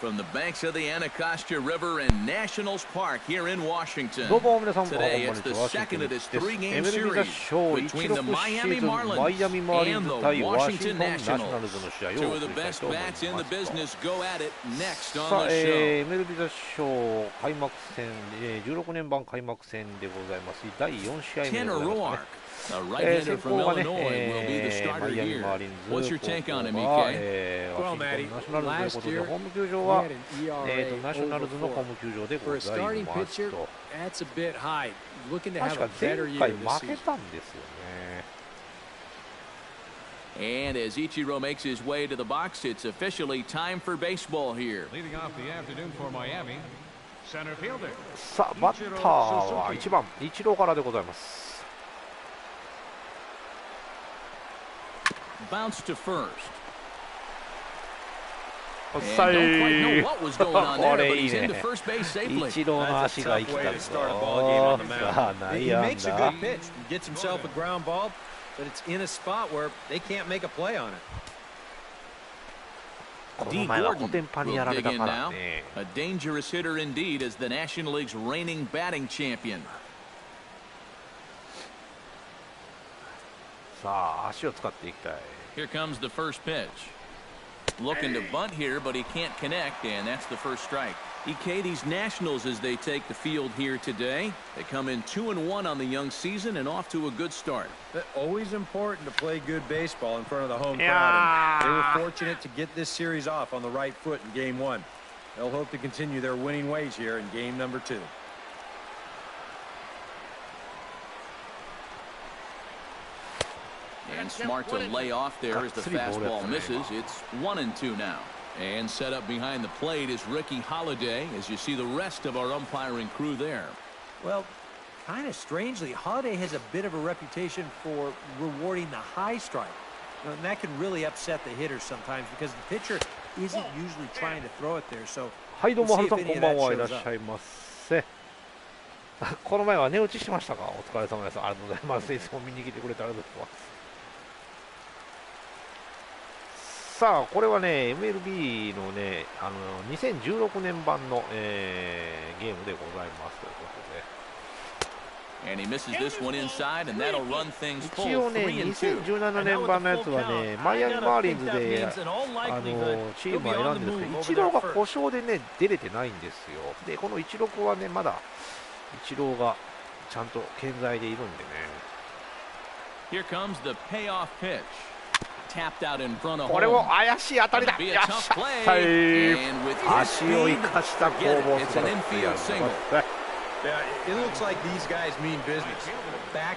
from the banks of the Anacostia River in Nationals Park here in Washington. どうも皆さん、Today it's the second of this three-game series between the Miami Marlins and the Washington Nationals. Two of the best bats in the business go at it next on the show. MLB ザショー開幕戦、16年版開幕戦でございます。第4試合目でございますね。A right-hander from Illinois will be the starter here. What's your take on him, EK? ワシントンナショナルズということで、ホーム球場はナショナルズのホーム球場でございますと。確か前回負けたんですよね。And as Ichiro makes his way to the box, it's officially time for baseball here. Leading off the afternoon for Miami, center fielder. さあ、バッターは1番、イチローからでございます。Bounce to first. さあ、これいいね。イチローの足が生きたぞ。さあ、内野安打。この前はコテンパンにやられたからね。A dangerous hitter indeed as the National League's reigning batting champion. さあ、足を使っていきたい。Here comes the first pitch. Looking to bunt here, but he can't connect, and that's the first strike. EK, these Nationals, as they take the field here today, they come in 2-1 on the young season and off to a good start. Always important to play good baseball in front of the home crowd. And they were fortunate to get this series off on the right foot in Game 1. They'll hope to continue their winning ways here in Game number 2. And smart to lay off there as the fastball misses. It's 1-2 now. And set up behind the plate is Ricky Holiday as you see the rest of our umpiring crew there. Well, kind of strangely, Holiday has a bit of a reputation for rewarding the high strike. And that can really upset the hitters sometimes because the pitcher isn't usually trying to throw it there. So, はい、どうも、はるさん、こんばんは。いらっしゃいませ。この前は寝落ちしましたか。お疲れ様です。ありがとうございます。いつも見に来てくれてありがとうございます。さあ、これはね、MLB のね、2016年版の、ゲームでございますということで。And he misses this one inside, and that'll run things full. 一応ね、2017年版のやつはね、マイアミマーリンズでチームは選んでるんですけど、イチローが故障でね、出れてないんですよ。で、この16はね、まだイチローがちゃんと健在でいるんでね。Here comes the payoff pitch. これも怪しい当たりだ。よっしゃ、はい、足を生かした攻防する。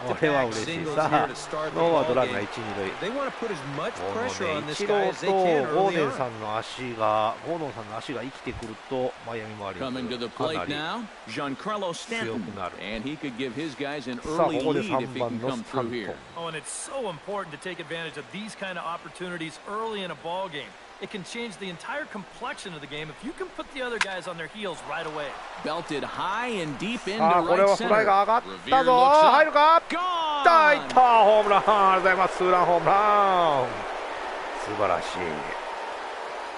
これは嬉しい。さあ、ノーアウトランナー1、2塁。イチローとゴードンさんの足が生きてくると、マイアミマーリンズかなり強くなる。さあ、ここで3番のスタントン。It can change the entire complexion of the game if you can put the other guys on their heels right away. Belted high and deep into これ right はフライ center. が上がったぞ。入るか。大いったホームラン。ありがとうございます。ツーランホームラン。素晴らしい。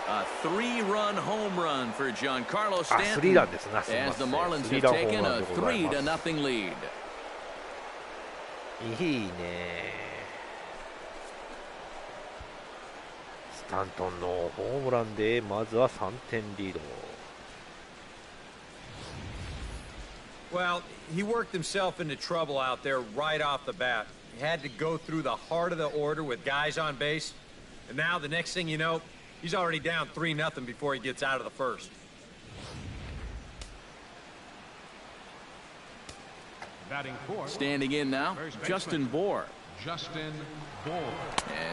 A three-run home run for Giancarlo スリー Stanton ランですな。すみ as ま the せん。 Marlins スリー have ランホー taken ムラン a でございます。 3-0 lead. いいね。スタントンのホームランでまずは3点リード。Well, he worked himself into trouble out there right off the bat. He had to go through the heart of the order with guys on base. And now the next thing you know, he's already down 3-0 before he gets out of the first. Standing in now, Justin Bour. Yes,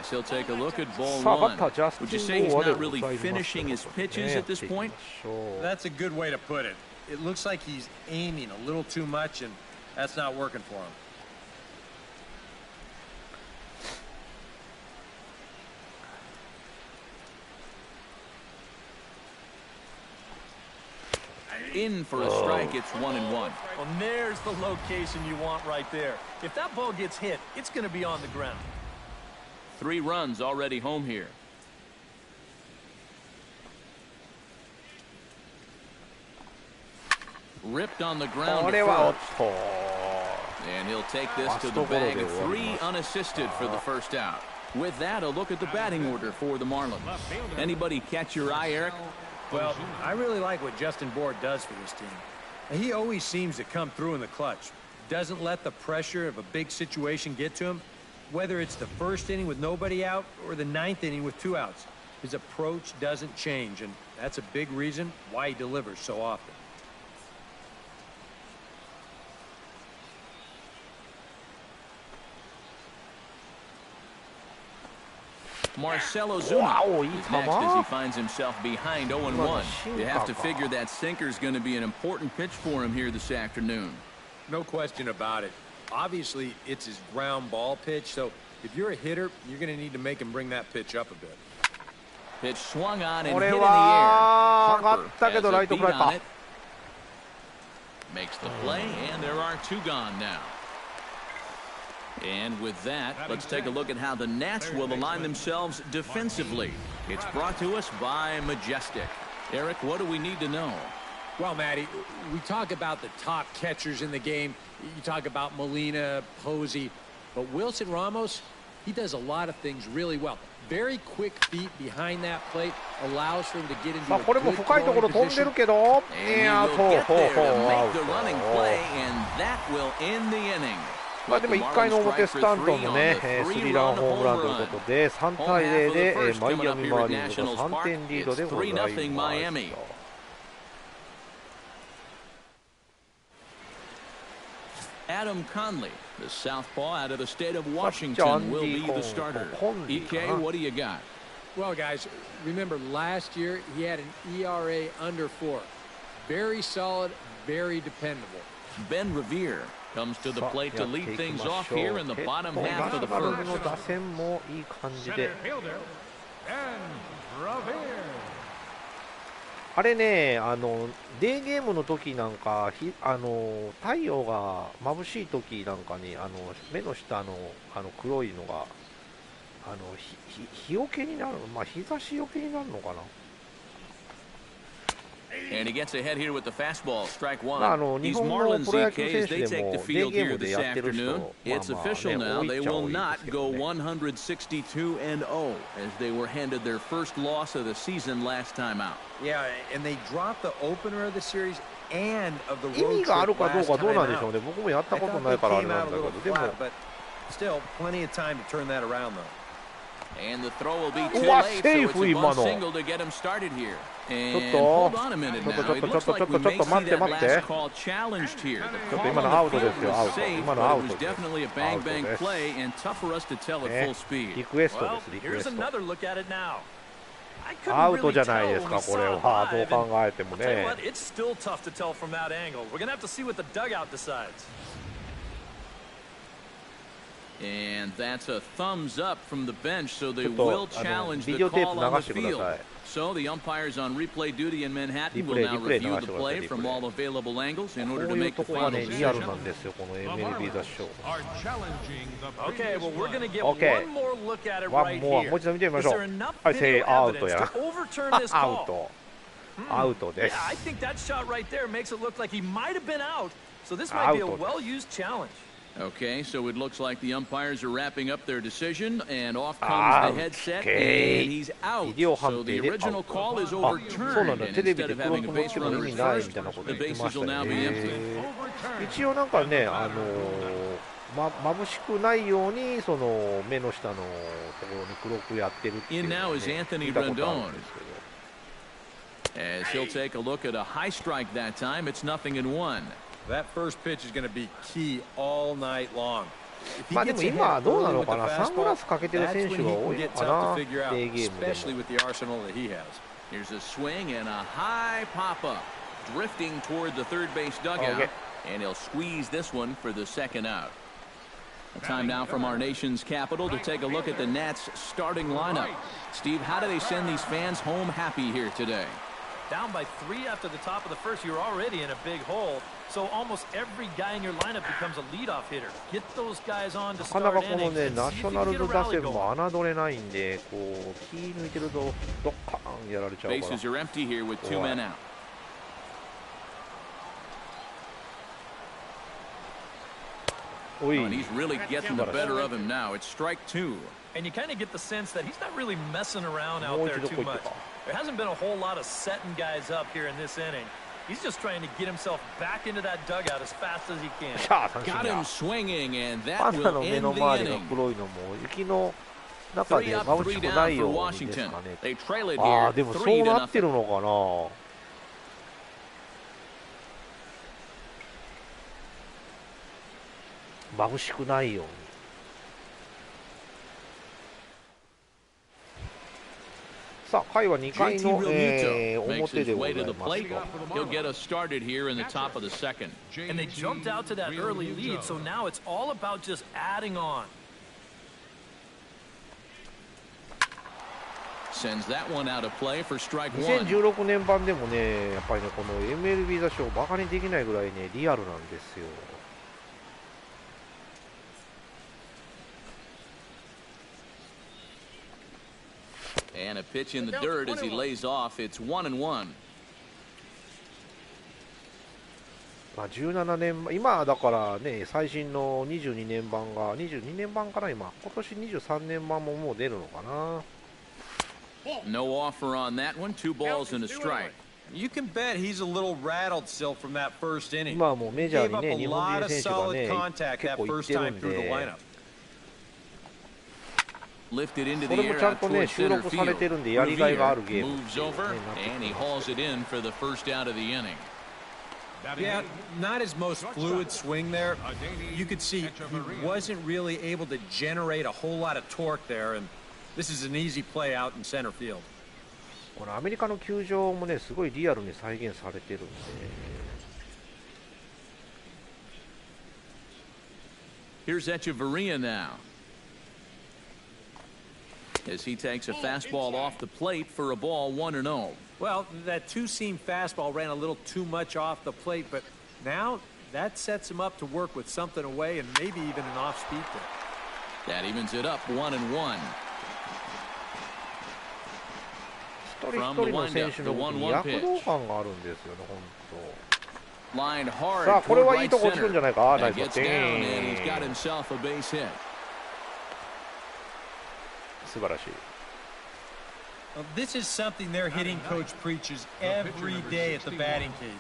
he'll take a look at ball one. Would you say he's not really finishing his pitches at this point? That's a good way to put it. It looks like he's aiming a little too much, and that's not working for him. In for a strike, it's 1-1. Well, there's the location you want right there. If that ball gets hit, it's going to be on the ground. 3 runs already home here. ripped on the こ ground れ to はおっ first. と And he'll take this to the bag. 3 unassisted for the first out. With that, a look at the batting order for the Marlins. Anybody catch your eye, Eric? Well, I really like what Justin Bohr does for this team. He always seems to come through in the clutch. Doesn't let the pressure of a big situation get to him. Whether it's the first inning with nobody out or the 9th inning with 2 outs, his approach doesn't change, and that's a big reason why he delivers so often. Marcelo Zuna Wow, is next as he finds himself behind 0-1. You have to figure that sinker's going to be an important pitch for him here this afternoon. No question about it. Obviously, it's his ground ball pitch, so if you're a hitter, you're going to need to make him bring that pitch up a bit. Pitch swung on and こ hit れ in the は air. 上がったけど Harper ラ has イト a フライ beat on か it. Makes the play, and there are 2 gone now. And with that, let's take a look at how the Nats will align themselves defensively. It's brought to us by Majestic. Eric, what do we need to know? Well, Matty, we talk about the top catchers in the game. You talk about Molina, Posey, but Wilson Ramos, he does a lot of things really well. Very quick feet behind that plate allows for him to get into さあ a これも good 深いところ throwing 飛んで position. るけど And い he や will ほう get ほう there ほう to アウ make the running ト play, and that will end the inning. まあでも1回の表スタントンのねスリーランホームランということで3対0でマイアミマーリンズが3点リードでございます。Adam Conley, the southpaw out of the state of Washington, will be the starter. EK, what do you got? Well, guys, remember last year he had an ERA under 4. Very solid, very dependable. Ben Revere comes to the plate to lead things off here in the bottom half of the ナショナル first. ズの打線もいい感じで Center fielder, Ben Revere. あれねデーゲームの時なんか太陽が眩しい時なんかに目の下の黒いのが日よけになる、まあ日差しよけになるのかな。And he gets ahead here with the fastball, strike まあ one. 日 These 本の Marlins プロ野球 EK 選 as 手 they で take も the デー field ゲー here ムで this やってる人 afternoon. まあ It's まあ official ね now. 多 They いっちゃ will 多いで not すけ go どね。 162-0 as they were handed their first loss of the season last time out. Yeah, and they dropped the opener of the series and of the 意 road 味がある trip かどう last かどう time なんでしょう out. ね。僕もやった I こと thought ない they からあれ came なん out だ a け little ど、でも flat, but still plenty of time to turn that around, though. And the throw will be tooうわ late, セ so ー it's フ a 今 bunt の。 single to get him started here. ちょ And っと hold on a minute ちょっ now. と It ちょっ looks と like we ちょっ may と see 待って that 待って last call challenged here. The ちょっと call 今の on ア the ウトです field よ、アウ was ト。 safe, 今の but ア it ウト was です。 definitely a アウ bang ト bang です。 play and tough for us to tell at ね full speed. リクエストで Well, す、リクエ here's スト。 another look at it now. I ア couldn't ウト really じゃ tell ないです when か、 we これ saw は。 it どう live, and 考えても I'll tell you ね。 what, it's still tough to tell from that angle. We're going to have to see what the dugout decides. And that's a thumbs up from the bench, so they ちょっと will challenge ビ the デオテー call プ on 流 the してくだ field. さい。 So the umpires on replay duty in Manhattan will リ now プレイ review 流 the してください、 play リプ from レイ。 all available angles in こ order う to いう make と the こが final ね、リアル decision. なんですよ、この The MLB 雑 Marlins 誌。 are challenging the Okay, well, previous we're going to one. get Okay. one more look at it ワン right モア、 here. もう一度見てみま Is しょ there う。 enough はい、セイ video アウト evidence や to な。 overturn this アウ call? ト。アウトで Yeah, す。 I think that shot right there makes it look like he might have been out. So this might be a Out. well-used challenge. Okay, so it looks like the umpires are wrapping up their decision, and off comes the headset, Okay. and he's out. ビデオ So 判 the 定でアウ original ト。 call is あ、そうな overturned, んだ。 and テレビ instead で of 黒 having く a 持っ base ても意 runner 味 at ないみ first, たいなこと the 言ってま bases した will よ now be ね。 empty. 一応なんかね、眩しくないようにその目の下のところに黒くやってるっていう In の now は is ね、 Anthony 聞いたことあるん Rendon. ですけど。 As he'll take a look at a high strike that time, it's 0-1. That first pitch is going to be key all night long. If he まあでも gets 今 ahead どうな early の with か the な、サング fastball, ラスかけてる that's 選 when 手 he が can 多いの get か tough な、 to figure デ out, ーゲームで especially も。 with the arsenal that he has. Here's a swing and a high pop-up, drifting toward the third base dugout, Okay. and he'll squeeze this one for the second out. A time now from our nation's capital to take a look at the Nats starting lineup. Steve, how do they send these fans home happy here today? Down by 3 after the top of the first, you're already in a big hole. So almost every guy in your lineup becomes a leadoff hitter. Get those guys on to なかな start かこの innings ね、 and ナ see シ if ョ you ナ can ル get a ズ打 rally 線 going. も侮れないんで、こう気抜いてるとドッカーンやられちゃうから。 Bases are empty here with 2 men out. And he's really getting the better of him now. It's strike 2. And you kind of get the sense that he's not really messing around out there too much. There hasn't been a whole lot of setting guys up here in this inning. He's just trying to get himself back into that dugout as fast as he can. Got him swinging, and that will end the inning. 3 up, 3 down for Washington. They trail it here 3 to nothing. 眩しくないように。さあ、回は2回の、表でございます。He'll get us started here in the top of the second. And they jumped out to that early lead, so now it's all about just adding on. Sends that one out of play for strike 1. 2016年版でもね、やっぱりね、この MLB 雑誌をバカにできないぐらいね、リアルなんですよ。And a pitch in the dirt as he lays off. It's 1-1. まあ17年今だからね、最新の22年版が22年版から今年23年版ももう出るのかな。No offer on that one. 2 balls and a strike. You can bet he's a little rattled still from that first inning. 今はもうメジャーにね、日本人選手がね、結構行ってるんで。Lifted into こ the れも air ちゃん out とね、 towards 収 center 録され field. てるんでやりがいがあるゲーム Moves over and he hauls it in for the first out of the inning. Yeah, not his most fluid swing there. You could see he wasn't really able to generate a whole lot of torque there, and this is an easy play out in center field. このアメリカの球場もね、すごいリアルに再現されてるんで。Here's Echeverria now. As he takes a fastball off the plate for a ball 1-0. Well, that two-seam fastball ran a little too much off the plate, but now that sets him up to work with something away and maybe even an off-speed there. That evens it up 1-1. 一人一人の選手の動きに躍動感があるんですよね、本当。 Lined hard さあ、これ toward はいい right とこ落ちるんじゃないか。 center. ナイ That ス gets バッ down テ and he's got ィング。 himself a base hit. 素晴らしい。Well, this is something their hitting coach preaches every day at the batting cage.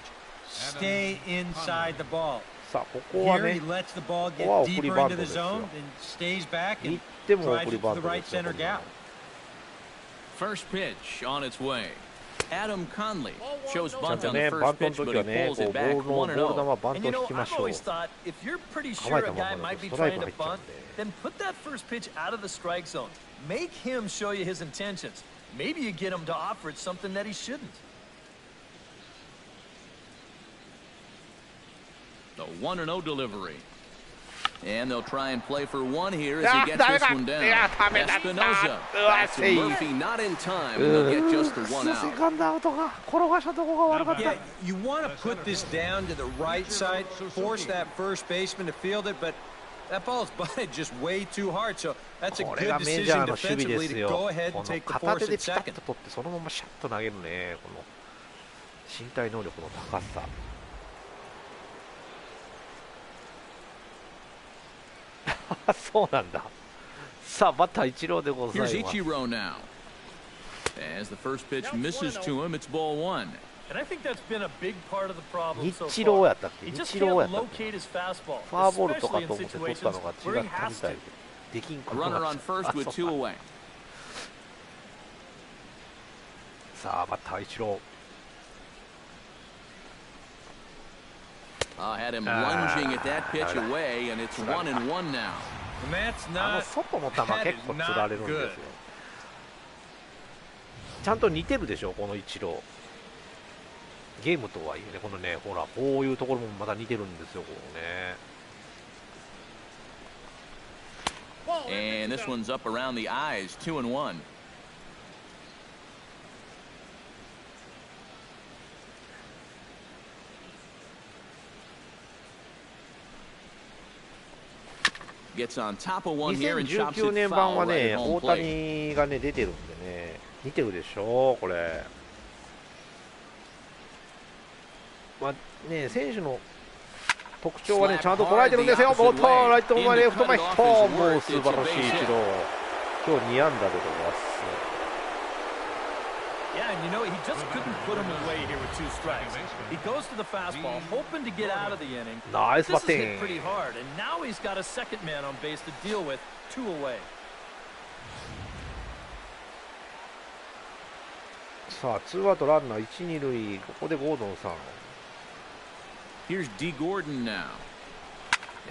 Stay inside the ball. さあ、ここは Here ね、 he lets the ball ここは get 送り deeper バン into ト the ですよ。 zone and stays back 行 and っても drives 送り it バ to ン the ト right ですよ。 center gap. First pitch on its way. Adam Conley shows ちゃん bunt と on the ね、バン first トの pitch, 時 but は he ね、 pulls こう it ボ back ールの 1-0. 球はバン And ト you 引 know, きま I've しょう。 always thought if you're pretty 構え sure た a まま guy だ might と be ストライ trying ク to 入っちゃうん bunt, で。 then put that first pitch out of the strike zone. Make him show you his intentions. Maybe you get him to offer it something that he shouldn't. The 1-0 delivery. And they'll try and play for one here as he gets this one down. Espinosa. Back to Murphy, not in time. And they'll get just the one セ out. カンドアウトが転がしたとこが悪かった。 Yeah, you want to put this down to the right side, force that first baseman to field it, but that ball is butted just way too hard. So that's a これ good がメジャー decision の守備で defensively す to よ。 go ahead こ and の take the 片 force 手 at でピタッ second. と取ってそのままシャッと投げるね。この身体能力の高さ。そうなんだ。さあ、バッター一郎でございます。 Here's Ichiro now. As the first pitch misses to him, it's ball 1. And I think that's been a big part of the problem so 日郎 far. やったっけ He just 日郎や can't ったっけ locate his fastball, フォアボールとか especially と in 思って取った situations のが where 違 he ったみ has たい to. で。できんこと Runner が on first with 2 away. さあ、バッター一郎。 Had him lunging at that pitch away, and it's 1-1 now. And that's あの not 外の球 that 結 is 構つられるん not です good. よ。ちゃんと似てるでしょ、この一郎。ゲームとはいえね、このね、ほら、こういうところもまた似てるんですよ、こうね。 And this one's up around the eyes, 2-1. Gets on top of one here and chops 2019 it 年版 foul は right ね、 at 大 home plate. 谷がね、出てるんでね、似てるでしょ、これ。まあね、選手の特徴はねちゃんと捉えてるんですよ。ボートライト前レフト前ヒット、もう素晴らしい一郎。今日2安打でございます。Yeah, and you know, he just couldn't put him away here with 2 strikes. He goes to the fastball, hoping to get out of the inning. Nice this is batting. hit pretty hard, and now he's got a second man on base to deal with, 2 away. さあ、ツーアウトランナー1、2塁、ここでゴードンさん。Here's D. Gordon now.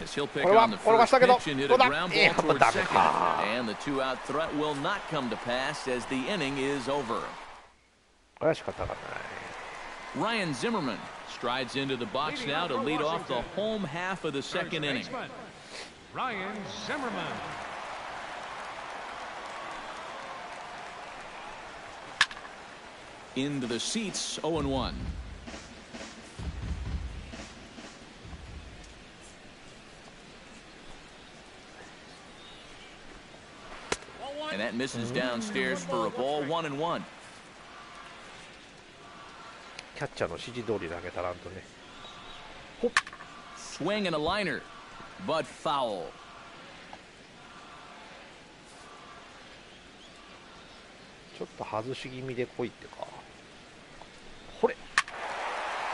As he'll pick これは on the 転が first したけど、 pitch and hit ど a うだ ground や ball っぱ toward ダメ second. か。 And the 2-out threat will not come to pass as the inning is over. これは仕方がない。Ryan Zimmerman strides into the box now to lead off the home half of the second inning. Ryan Zimmerman. Into the seats, 0-1. And that misses downstairs for a ball, 1-1. キャッチャーの指示通り投げたらんとね。 Swing and a liner, but foul. ちょっと外し気味で来いってか。ほれ。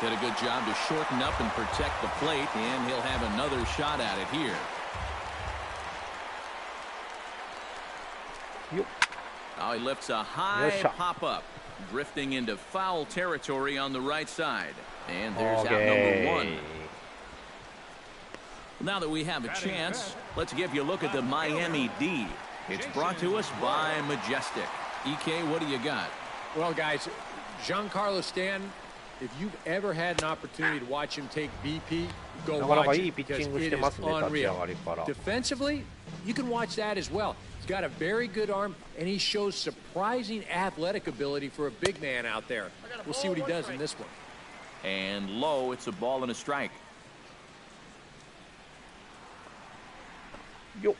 Did a good job to shorten up and protect the plate, and he'll have another shot at it here. よっ。 Now he lifts a high pop-up, drifting into foul territory on the right side. And there's out number 1. Now that we have a chance, let's give you a look at the Miami D. It's brought to us by Majestic. EK, what do you got? Well, guys, Giancarlo Stanton, if you've ever had an opportunity to watch him take BP, go watch it because it is unreal. Defensively, you can watch that as well. He's got a very good arm, and he shows surprising athletic ability for a big man out there. We'll see what he does in this one. And low, it's a ball and a strike. Yo.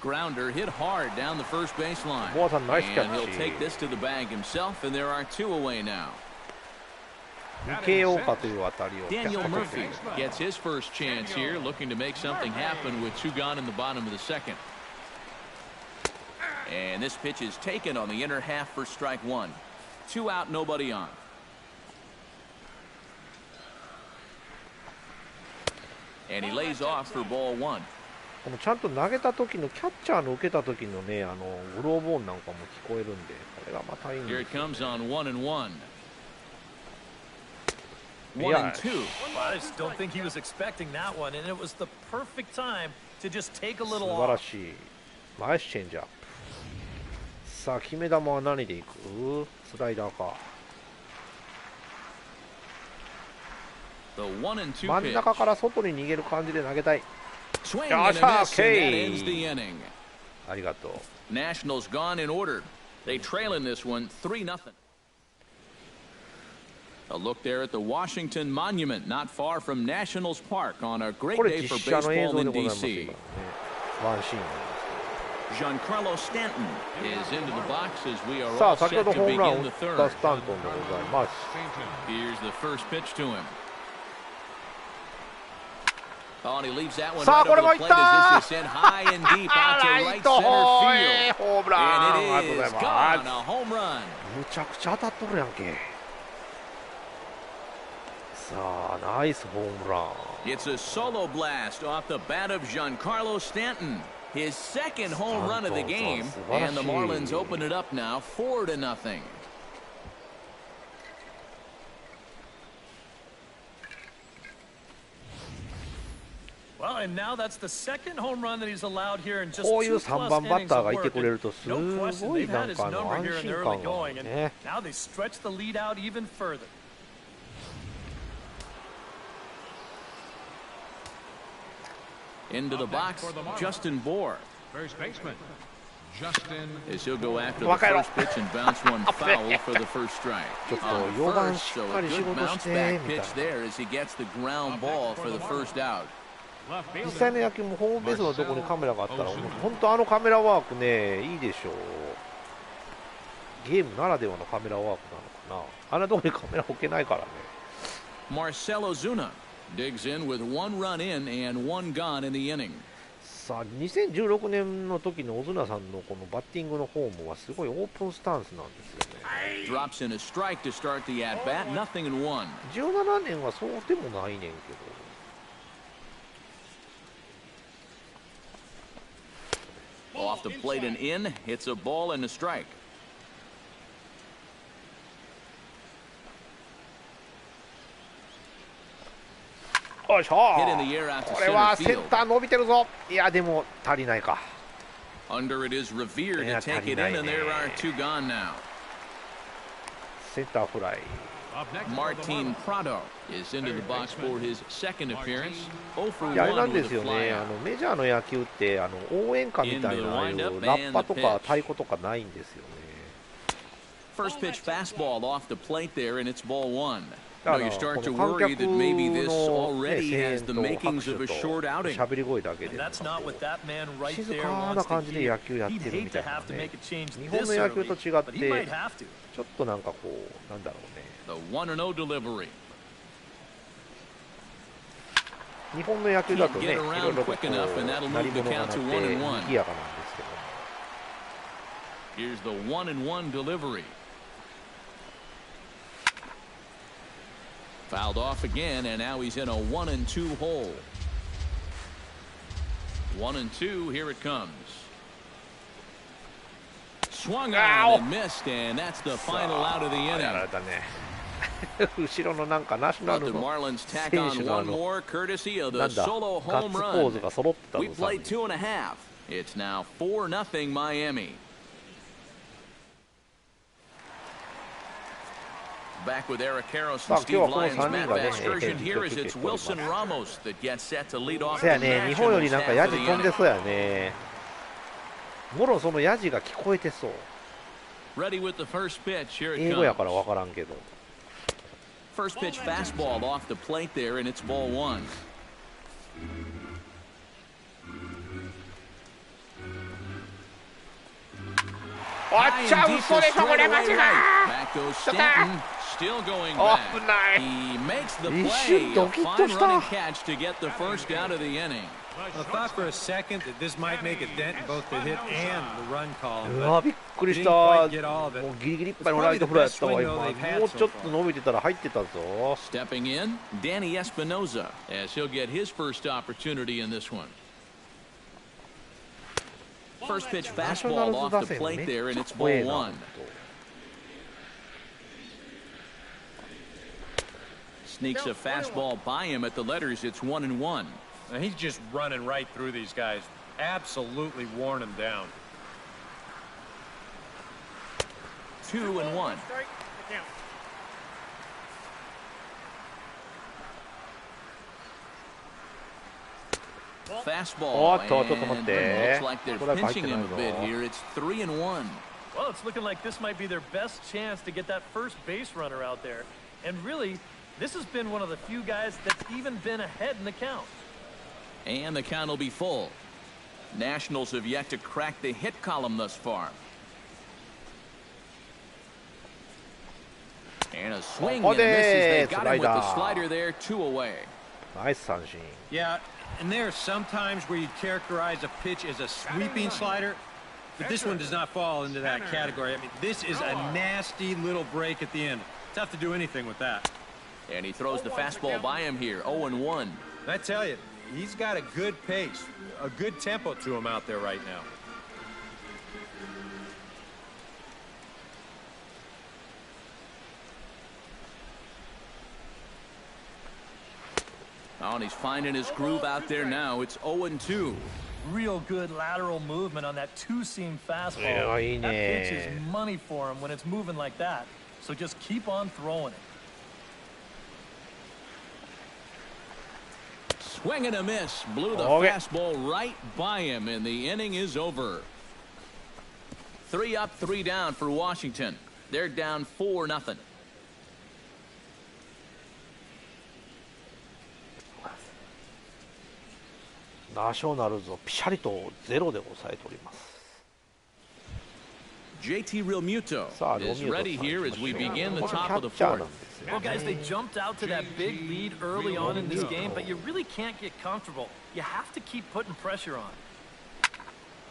Grounder hit hard down the first baseline. What a nice catch. And he'll take this to the bag himself, and there are 2 away now. Daniel Murphy gets his first chance here, looking to make something happen with 2 gone in the bottom of the second. And this pitch is taken on the inner half for strike 1. 2 out, nobody on. And he lays off for ball 1. このちゃんと投げた時のキャッチャーの受けた時のね、グローブ音なんかも聞こえるんで、これがまたいいんですよ。Here it comes on 1-1. 1-2. Well, I just don't think he was expecting that one, and it was the perfect time to just take a little 素晴ら off. しい。ナイスチェンジアップ。さあ、決め球は何でいく？スライダーか。The 1-2真ん中から外に逃げる感じで投げたい。Swing and a miss, and that ends the inning. ありがとう。 Nationals gone in order. They trail in this one 3-0. A look there at the Washington Monument, not far from Nationals Park, on a great day for baseball in D.C. ワンシーン。 Giancarlo Stanton is into the box as we are さ all あ、先 set ほど to ホームランを begin 打 the った third. スタントンでございます。 Here's the first pitch to him. Oh, and he leaves that one さあ、 right これ over も the いっ plate た as this is sent high and deep out to ライ right ト center 方 field. へホームラン。あ And りが it とうござ is い gone, ま a home run. す。むちゃくちゃ当たっとるやんけ。さあ、ナイスホームラン。 It's a solo blast off the bat of Giancarlo Stanton. His second home run of the game, and the Marlins open it up now 4-0. Well, and now that's the second home run that he's allowed here in just こういう 2+ 3番バッ innings ター of がいて work. くれるとす No question, ごい they've な had ん his か number 安 here in the 心 early 感が going, and ね。 now they stretch the lead out even further. Into the box, Justin Bohr. First baseman, Justin. As he'll go after the first pitch and bounce one foul for the first strike. ちょっと On 4番 first, し so っか a り仕 good 事し bounce て back みたい pitch な。 there as he gets the ground ball for the first out. Left 実 fielder, 際の野球もホームベースのところにカメラがあったら、本当あのカメラワークね、いいでしょう。ゲームならではのカメラワークなのかな。あんなところにカメラ置けないからね。Marcell Ozuna Digs in with 1 run in and 1 gone in the inning. さあ2016年の時のオズナさんのこのバッティングのフォームはすごいオープンスタンスなんですよね。Drops in a strike to start the at bat. Nothing in 1. 17年はそうでもないねんけど。Off the plate and in. Hits a ball and a strike. よいしょ。これはセンター伸びてるぞ。いやでも足りないか。Under it is Revere to take it in, and there are 2 gone now. センターフライ。Martin Prado is into the box for his second appearance. 0 for いやあれな 1んで with す a よね。 flyout. メジャーの野球って応援歌みたいなああいうラッパとか太鼓とかないんですよね。First pitch fastball off the plate there, and it's ball 1. Now you start to worry that maybe this already has the makings of a short outing. 喋り声だけで静かな感じで野球やってるみたいなね。日本の野球と違ってちょっとなんかこうなんだろうね。The 1-0 delivery. 日本の野球だとね、いろいろとこう鳴り物が鳴って賑やかなんですけども。Here's the 1-1 delivery. Fouled off again, and now he's in a 1-2 hole. 1-2, here it comes. Swung on and missed, and that's the final out of the inning. 後ろのなんかナショナルの選手のなんだガッツポーズが揃ってたのさ。It's now 4-0 Miami. Back with Eric Karros and Steve Lyons. Matt Bass version here is it's Wilson Ramos that gets set to lead off the Nationals. 日本よりなんかヤジ飛んでそうやね。もろそのヤジが聞こえてそう。Ready with the first pitch. Here it comes. 英語やからわからんけど。First pitch fastball off the plate there, and it's ball 1. あっちゃ嘘でしょこれ間違い。Back goes Stanton. Still going back. He makes the play. A fine running catch to get the first out of the inning. I thought for a second that this might make a dent in both the hit and the run column. うわびっくりした。もうギリギリいっぱいのライトフライやったわ今。もうちょっと伸びてたら入ってたぞ。Stepping in, Danny Espinoza, as he'll get his first opportunity in this one. First pitch fastball off the plate there, and it's ball 1. Sneaks a fastball by him at the letters. It's 1-1. Now he's just running right through these guys. Absolutely worn them down. 2-1. Fastball. And looks like they're pinching him a bit here. It's 3-1. Well, it's looking like this might be their best chance to get that first base runner out there. And really, this has been one of the few guys that's even been ahead in the count. And the count will be full. Nationals have yet to crack the hit column thus far. And a swing and a miss as they got him with the slider there, 2 away. Nice 三振. Yeah, and there are some times where you characterize a pitch as a sweeping slider, but this one does not fall into that category. I mean, this is a nasty little break at the end. Tough to do anything with that. And he throws the fastball by him here, 0-1. I tell you, he's got a good pace, a good tempo to him out there right now. Oh, and he's finding his groove out there now. It's 0-2. Real good lateral movement on that two-seam fastball. Yeah, that pitch is money for him when it's moving like that. So just keep on throwing it. Swing and a miss. Blew the fastball right by him, and the inning is over. 3 up, 3 down for Washington. They're down 4-0. ナショナルズをピシャリと0で抑えております。JT Realmuto is ready here as we begin the top of the fourth. Well, guys, they jumped out to that big lead early on in this game, but you really can't get comfortable. You have to keep putting pressure on.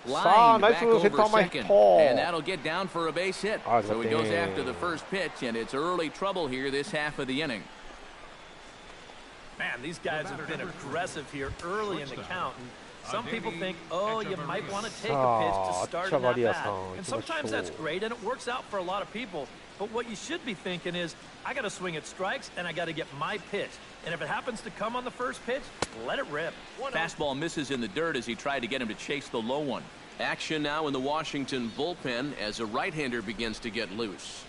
Line back over second, and that'll get down for a base hit. So he goes after the first pitch, and it's early trouble here this half of the inning. Man, these guys have been aggressive here early in the count. And some people think, oh, you might want to take a pitch to start in that bat. And sometimes that's great, and it works out for a lot of people. But what you should be thinking is, I got to swing at strikes, and I got to get my pitch. And if it happens to come on the first pitch, let it rip. Fastball misses in the dirt as he tried to get him to chase the low one. Action now in the Washington bullpen as a right-hander begins to get loose.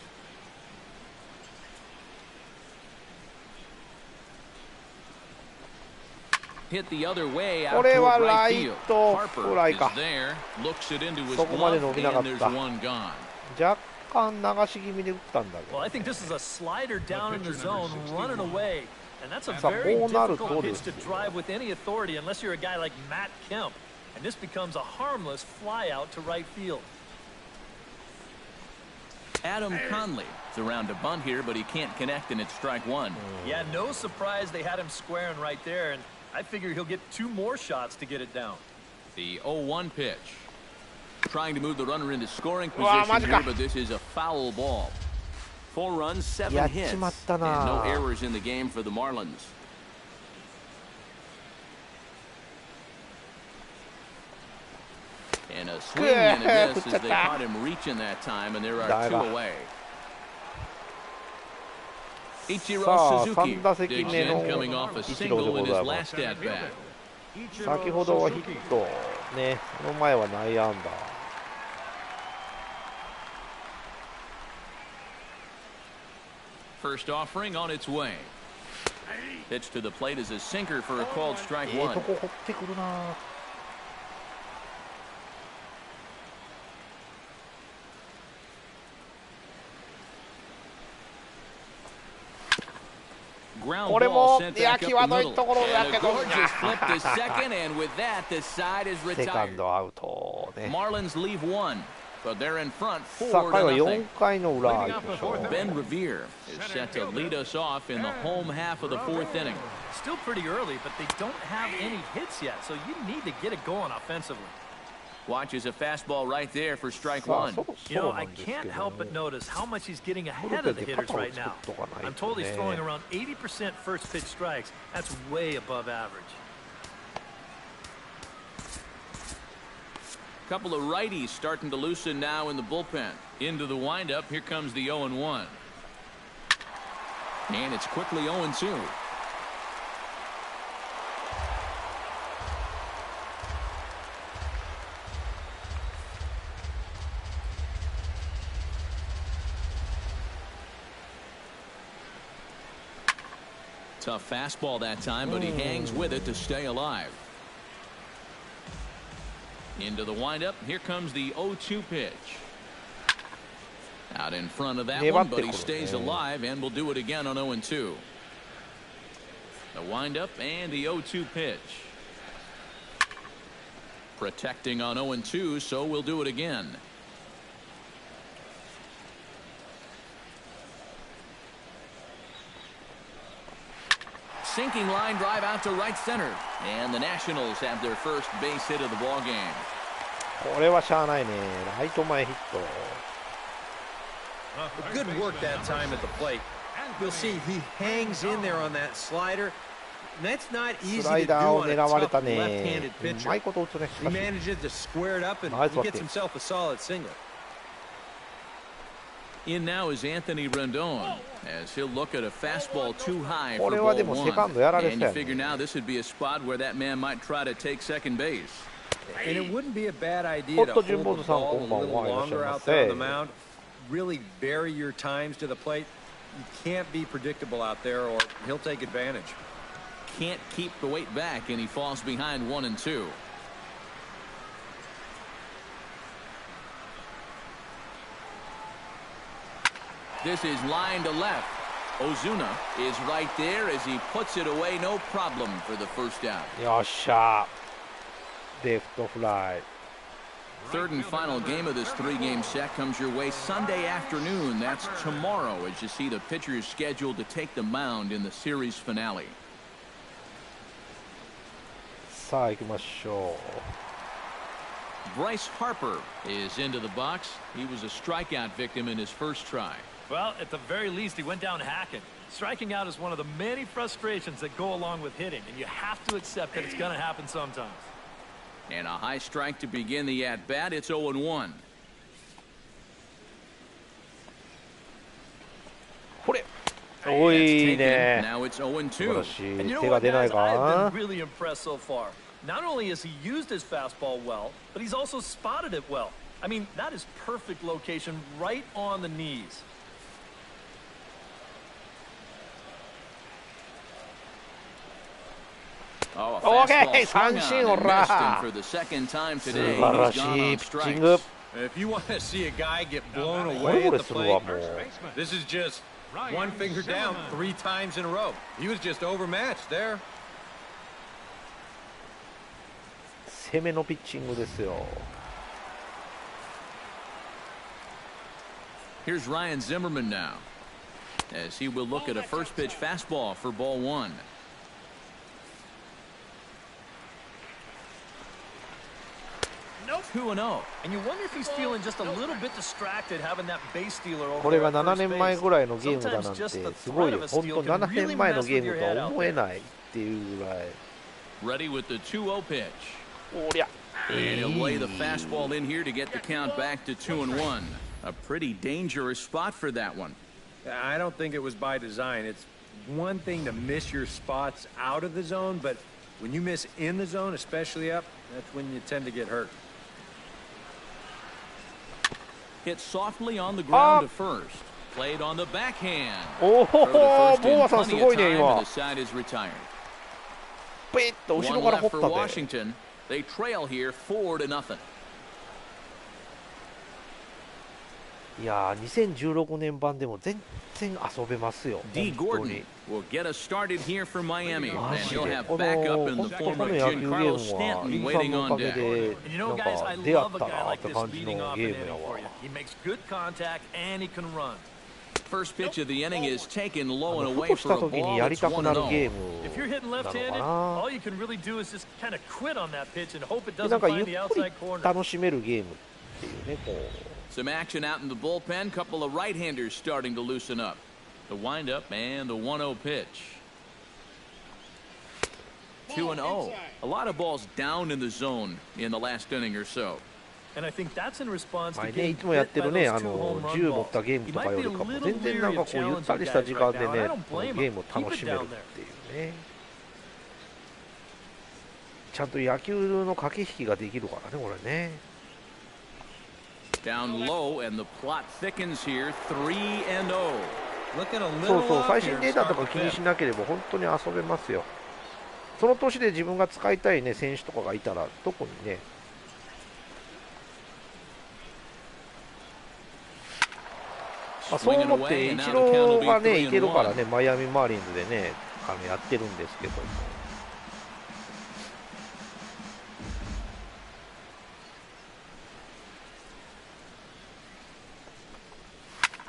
Hit the other way out toward right field. Harper is there, looks it into his glove, and there's one gone. Well, I think this is a slider down in the zone, running away. And that's a very difficult pitch to drive with any authority unless you're a guy like Matt Kemp. And this becomes a harmless fly out to right field. Adam Conley is around to bunt here, but he can't connect, and it's strike one. Yeah, no surprise they had him squaring right there, and I figure he'll get 2 more shots to get it down. The 0-1 pitch. Trying to move the runner into scoring position here, but this is a foul ball. 4 runs, 7 hits, and no errors in the game for the Marlins. And a swing and a miss as they caught him reaching that time, and there are 2 away. Ichiro Suzuki digs in, coming off a single in his last at-bat. 先ほどはヒットね、その前は内野安打。First offering on its way. Pitch to the plate is a sinker for a called strike one. とこ掘ってくるな。これも際どいところだけど、セカンドアウトね。Marlins leave one, but they're in front さあ、 4 回は to 4 回の裏。Ben Revere is set to lead us off in the home half of the 4th inning. Still pretty early, but they don't have any hits yet, so you need to get it going offensively. Watches a fastball right there for strike one. You know, I can't help but notice how much he's getting ahead of the hitters right now. I'm told he's throwing around 80% first pitch strikes. That's way above average. Couple of righties starting to loosen now in the bullpen. Into the windup, here comes the 0-1. And it's quickly 0-2. Tough fastball that time, but he hangs with it to stay alive. Into the windup. Here comes the 0-2 pitch. Out in front of that one, but he stays alive and will do it again on 0-2. The windup and the 0-2 pitch. Protecting on 0-2, so we'll do it again. Sinking line drive out to right center, and the Nationals have their first base hit of the ball game. これはしゃあないね。ライト前ヒット。Good work that time at the plate. You'll see he hangs in there on that slider. That's not easy to do on a tough left-handed pitcher. He manages to square it up and he gets himself a solid single. In now is Anthony Rendon as he'll look at a fastball too high for これ ball はでもセカンドやられ 1. て And た you よ figure now this would be a spot where that man might try to take second base. And it wouldn't be a bad idea to hold the ball a little longer out there on the mound. Really vary your times to the plate. You can't be predictable out there or he'll take advantage. Can't keep the weight back, and he falls behind 1-2. This is line to left. Ozuna is right there as he puts it away, no problem for the first out. よっしゃ。レフトフライ。Third and final game of this three-game set comes your way Sunday afternoon. That's tomorrow as you see the pitchers scheduled to take the mound in the series finale. さあ行きましょう。 Bryce Harper is into the box. He was a strikeout victim in his first try. Well, at the very least, he went down hacking. Striking out is one of the many frustrations that go along with hitting, and you have to accept that it's going to happen sometimes. And a high strike to begin the at-bat. It's 0-1. これ多いね。 Now it's 素 0-2. 晴らしい。 And you know 手が what, 出ない guys? I か have been really impressed so far. Not only has he used his fastball well, but he's also spotted it well. I mean, that is perfect location right on the knees. Oh, a Okay, fastball swung三振, on and missed, hurrah. and for the second time today, 素晴ら he's し gone い on ピッチング。 strikes. If you want to see a guy get blown これ away こ at れ the するわ plate, もう。 this is just one finger down 3 times in a row. He was just overmatched there. 攻めのピッチングですよ。 Here's Ryan Zimmerman now, as he will look at a first pitch fastball for ball 1. Nope. 2-0. And you wonder if he's feeling just a little bit distracted having that base stealer over これ there が at 7 first 年前 base. ぐらいのゲームだなん Sometimes て just the すごい threat よ。 of a 本 steal 当 can 7 really 年前の mess ゲー with ム your と head は out 思え there. ないっていうぐらい。 Ready with the 2-0 pitch. おりゃ。 And he'll lay the fastball in here to get the count back to 2-1. A pretty dangerous spot for that one. I don't think it was by design. It's one thing to miss your spots out of the zone, but when you miss in the zone, especially up, that's when you tend to get hurt. Hit softly on the ground to first. Played on the backhand. おお、 Throw to first ボー in アさんす plenty ご of いね time, 今 and。the side is retired. ペッと後 One ろから掘 left っ for たで。 Washington. They trail here 4-0. いやー、2016年版でも全然遊べますよ。 D. 本当 Gordon に。 will get us started here for Miami, and マジ he'll で have この backup in 本 the 当 form こ of の野球ゲー Giancarlo ムは Stanton インさん waiting のおか on げ deck. で And you な know, ん guys, か I 出会 love っ a た guy なっ like て this 感じ beating の off ゲ an ームや inning わ for。you. He makes good contact and he can run. First pitch of the inning is taken low and ふ away とし for た a 時に ball. や It's りたくなるゲー 1-0. ム If you're hitting なのか left-handed, な。 all you can really do is just kind of quit on that pitch and hope it でな doesn't んかゆ find っ the くり outside corner. 楽しめるゲームっていうね、こう。 Some action out in the bullpen. Couple of right-handers starting to loosen up. The windup and the 1-0 pitch. 2-0. A lot of balls down in the zone in the last inning or so. And I think that's in response まあ to ね、い getting つもやっ bit て by るね、 those two home 銃 run 持った balls. ゲーム He とか might よ be a りかも little 全然なん leery か of こうゆっ challenging たりした guys 時 right 間で now, and I ね don't blame ゲー him. ムを Keep 楽 it しめる down っ there. ていうね。ちゃんと野球の駆け引きができるからね、これね。 Down low, and the plot thickens here. 3-0. Looking a そう little そう、 off 最 here 新 to データと start か the 気に fifth. しなければ本当に遊べますよ。その年で自分が使いたいね、選手とかがいたら特にね。まあ、そう思ってイチローがねいてるからね、マイアミマーリンズでねやってるんですけども。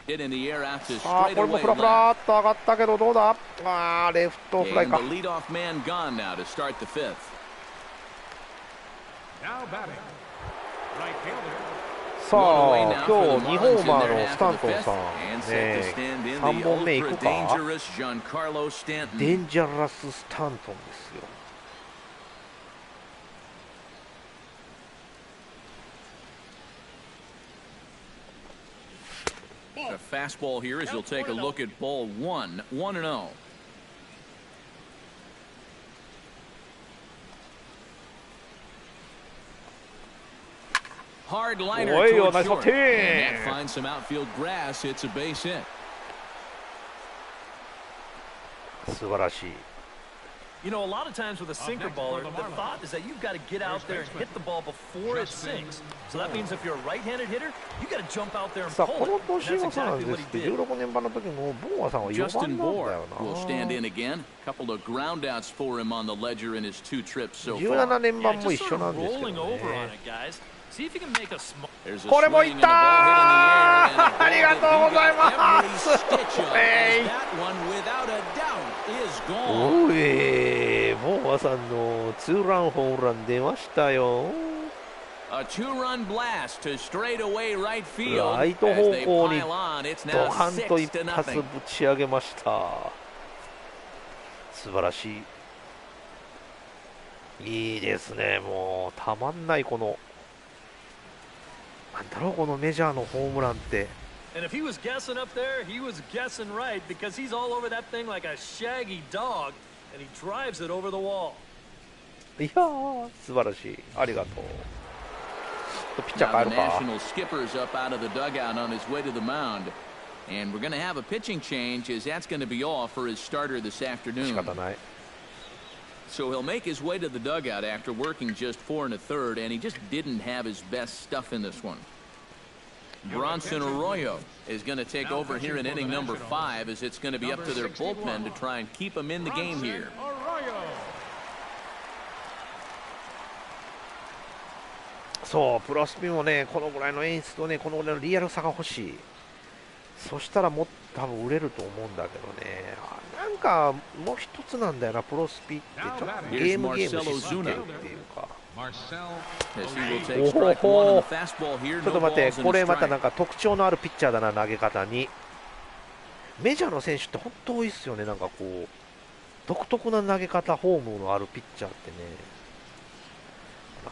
Hit in the air out to あーこれも straightaway フラフラ left. っと上がったけどどうだ。あーレフトフライ And か。 the leadoff man gone now to start the fifth. Now batting. Right fielder. さあ今日2ホーマーのスタントンさんね3本目いくか。 Giancarlo Stanton. デンジャラススタントンですよ。 A fastball here as he'll take a look at ball 1. 1-0. Hard liner Oi, towards nice short. one, And Tim. that finds some outfield grass. It's a base hit. 素晴らしい。You know, a lot of times with a sinker baller, the thought is that you've got to get out there and hit the ball before it sinks. So that means if you're a right-handed hitter, you got to jump out there and pull it. この年はそうなんですけど、16年版の時もボーアさんは4番なんだよな。will stand in again. Couple of groundouts for him on the ledger in his 2 trips so 17 far. 年版も一緒なんですけどね。これもいったー。ありがとうございます。おい、ボーアさんの2ランホームラン出ましたよ。A 2-run blast to straightaway right field. ライト方向にドカンと一発ぶち上げました。素晴らしい。いいですね。もうたまんないこのなんだろうこのメジャーのホームランって。And if he was guessing up there, he was guessing right because he's all over that thing like a shaggy dog, and he drives it over the wall. いやー、素晴らしい。ありがとう。ピッチャー変えるか。 National skipper's up out of the dugout on his way to the mound, and we're going to have a pitching change as that's going to be all for his starter this afternoon. 仕方ない。 So he'll make his way to the dugout after working just 4 1/3, and he just didn't have his best stuff in this one. Bronson Arroyo is going to take over here in inning number 5 as it's going to be up to their bullpen to try and keep him in the game here. そう、プロスピもね、このぐらいの演出とね、このぐらいのリアルさが欲しい。そしたらもっと多分売れると思うんだけどね。なんかもう一つなんだよな、プロスピってちょっとゲームしすぎてるっていうか。おほほ、ちょっと待って、これまたなんか特徴のあるピッチャーだな、投げ方に。メジャーの選手って本当多いっすよね、なんかこう独特な投げ方、フォームのあるピッチャーってね。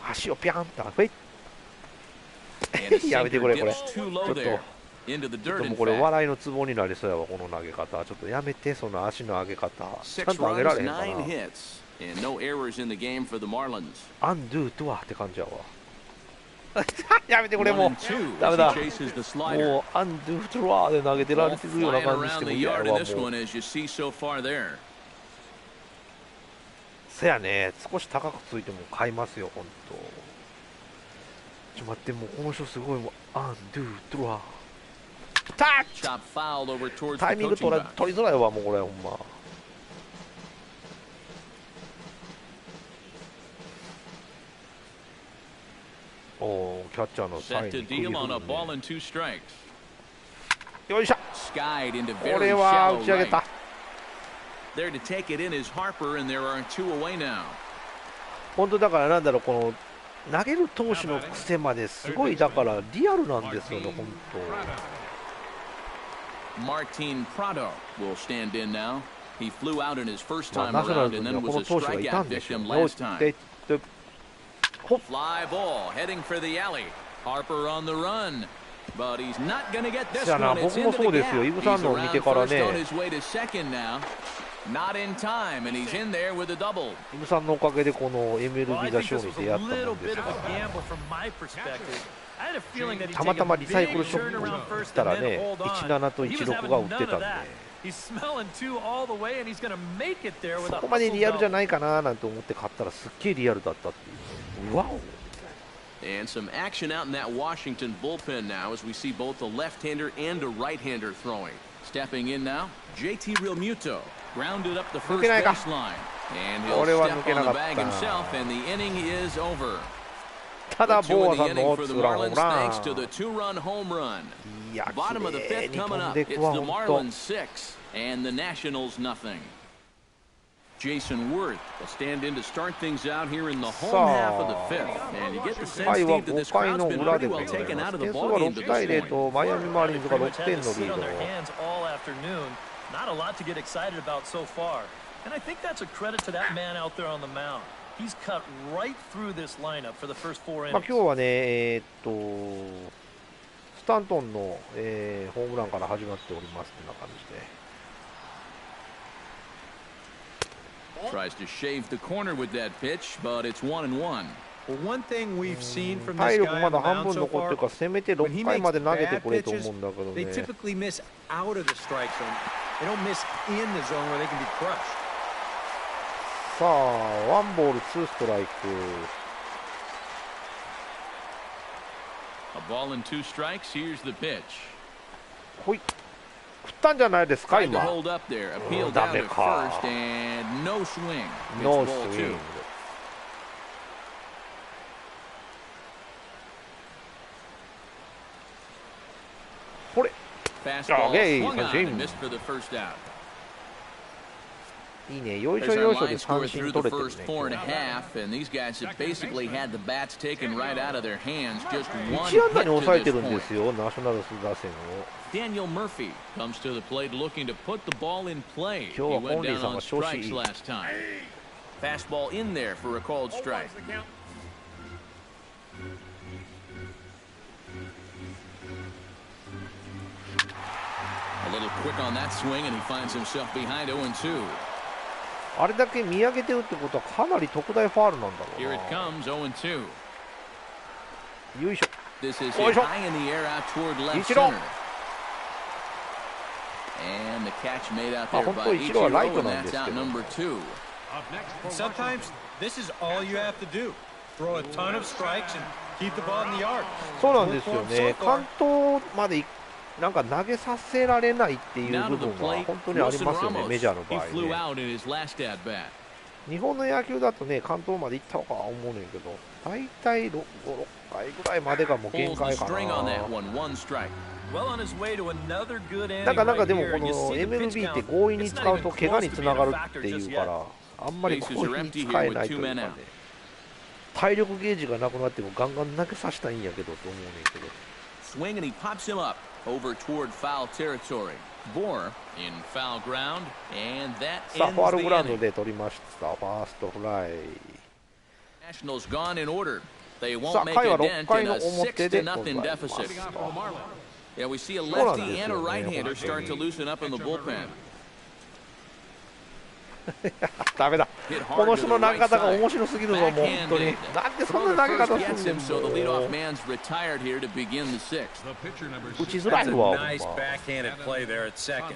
足をピャンとフェイやめてくれこれ。ちょっともうこれ笑いのツボになりそうやわ、この投げ方。ちょっとやめて、その足の上げ方。ちゃんと上げられへんかな。アンドゥトゥワって感じやわ。やめてこれもうダメだ。もうアンドゥトゥワで投げてられてるような感じしても嫌やわもう。せやね、少し高くついても買いますよ、ほんと。ちょ待って、もうこの人すごいもうアンドゥトゥワ。タッチタイミング取りづらいわ、もうこれほんま。おお、キャッチャーのサインに首振るね。よいしょ。これは打ち上げた。本当だからなんだろう、この投げる投手の癖まですごいだからリアルなんですよね、本当。Martin Prado will stand in now. He flew out in his first time ナショナル around ズ and には then この was a 投手がいたん strikeout でしょう victim ね。 last time. Fly ball heading for the alley. Harper on the run. But he's not going to get this one. It's into the gap. He's around first on his way to second now. Not in time, and he's in there with a double. イムさんのおかげでこの MLB 打賞に出会ったもんですから。たまたまリサイクルショップに行ったらね、17と16が売ってたんで、そこまでリアルじゃないかななんて思って買ったらすっげえリアルだったっていう。うわお。And some action out in that Washington bullpen now as we see both a left-hander and a right-hander throwing. Stepping in now, JT Realmuto grounded up the first baseline. And he'll step on the bag himself, and the inning is over. ただボーさんのツーランホームラン。 Thanks to the 2-run home run. いや、 Bottom of the 綺麗 fifth に飛 coming ん up. で It's くわ、 the ほんと。 Marlins 6 and the Nationals nothing. Jason Worth will stand in to start things out here in the home half of the fifth. And you get the sense, Steve, that this crowd's been pretty well taken out of the ballgame to this point. マイアミマーリンズが6点のリード。 Not a lot to get excited about so far. And I think that's a credit to that man out there on the mound. He's cut right through this lineup for the first 4 innings. まあ今日はね、スタントンの、ホームランから始まっておりますってな感じで。 Tries to shave the corner with that pitch, but it's 1-1. Well, one thing we've seen from 体 this 力 guy ま on だ the 半 mound 分 so 残って far, るからせめて when he 6回 makes まで投げて bad くれと pitches, 思うんだけど they ね。 typically miss out of the strike zone. They don't miss in the zone where they can be crushed. さあワンボールツーストライク。A ball and 2 strikes. Here's the pitch. ほい。振ったんじゃないですか Tried to 今。hold up there. Appealed ダ down メ to か。 first and no swing. It's ノー ball スイン 2. グ。これ Fastball Okay, swung on三振。 and missed for the first out. いいね、よいし There's ょ our よいしょで line 三 score 振 through 取 the れてる first ね。 4 and a half, and these guys have basically had the bats taken right out of their hands. Just one 1安打 hit に抑え to て this るんで point. すよ、ナショナルズ打線を。Daniel Murphy comes to the plate looking to put the ball in play. He 今日は went コンリー down さん on が調子い strikes い。 last time. Fastball in there for a called strike. A little quick on that swing, and he finds himself behind 0-2. あれだけ見上げてるってことはかなり特大ファールなんだろ Here う it な。 comes, 0-2. よいしょ。 This is よい hit しょ。 high in the air out toward left 一郎。 center. And the catch made out あ、 there 本 by 当一郎はライ Ichiro, ト and なんで that's す out けど。 number 2. Up next And for sometimes this is all you have to do. Throw a ton of strikes and keep the ball in the yard. そうなんですよ Worked ね。 for him so 関 far. 東までなんか投げさせられないっていう Now 部 to the 分は plate, 本当にあり Wilson ますよね、 Ramos. メジャーの He 場合 flew ね。 out in his last at bat. 日本の野球だとね、関東まで行ったのか思うねんけど、大体5、6回ぐらいまでがもう限 Pulls the 界か string on that な。 one, 1 strike. Well on his way to another good inning なんか right でも here. こ And you の see the pitch MLB って count. 強引に It's 使 not う even と怪 close 我 to に being つ a ながる factor ってい just うか yet. ら、あんまり Bases 強 are 引に empty 使 here え with ない 2 という men か out. ね。体力ゲージがなくなってもガンガン投げさせたいんやけどと思うねんけど。 Swing and he pops him up over toward foul territory. Bohr in foul ground, and that さあ、 ends ファール the グラウンド inning. で取りました。ファーストフライ。 Nationals gone in order. They さ won't あ、 make 回 a は dent 6回 in の a 表 6-0 でございま deficit. す。 Marlin. Yeah, we see a そうなん lefty です and a よね、 right-hander 本当 start に to loosen up in the bullpen. ダメだ。この人の投げ方が面白すぎるぞ、もう本当に。なんでそんな投げ方 Gets すん him, ね so the ん leadoff もう。 man's retired here to begin the 6th. The pitcher number 打ち 6. づら That's い a わ、ほん nice ま。 backhanded play there at second.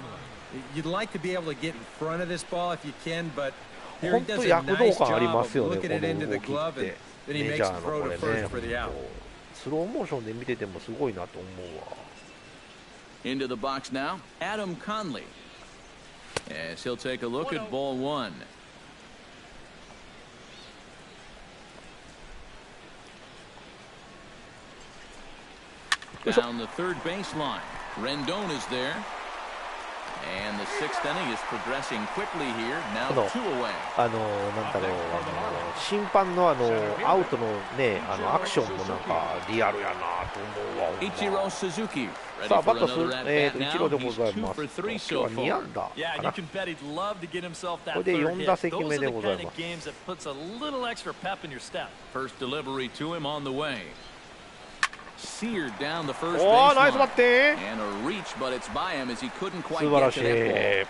You'd like to be able to get in front of this ball if you can, but here he 本 does 当 a 躍動 nice 感あり job ま of すよね、 looking こ it の into 動 the きっ glove, て。 and then メ he ジ makes ャ the ーの throw こ to れ first ね、 for the out. スローモーションで見ててもすごいなと思うわ。 Into the box now, Adam Conley. As he'll take a look at ball 1. Down the third baseline. Rendon is there. And the 6th inning is progressing quickly here. Now 2 away. なんだろう、審判のアウトのね、アクションもなんかリアルやなと思うわ。ほんま Ichiro Suzuki. Ready さあ、バ for ットす another at bat イ now. チローでご He's ざい 2 ます。 for 3今日 so は2 far. 安打 Yeah, か you な。 can bet he'd love to get himself that これで third 4 hit. 打席 Those 目 are で the ござい kind ま of す。 games that puts a little extra pep in your step. First delivery to him on the way. Seared down the first おー、ナイスバ baseline. ッティング。 And a reach, but it's by him as he couldn't 素 quite 晴ら get し to that ball. い。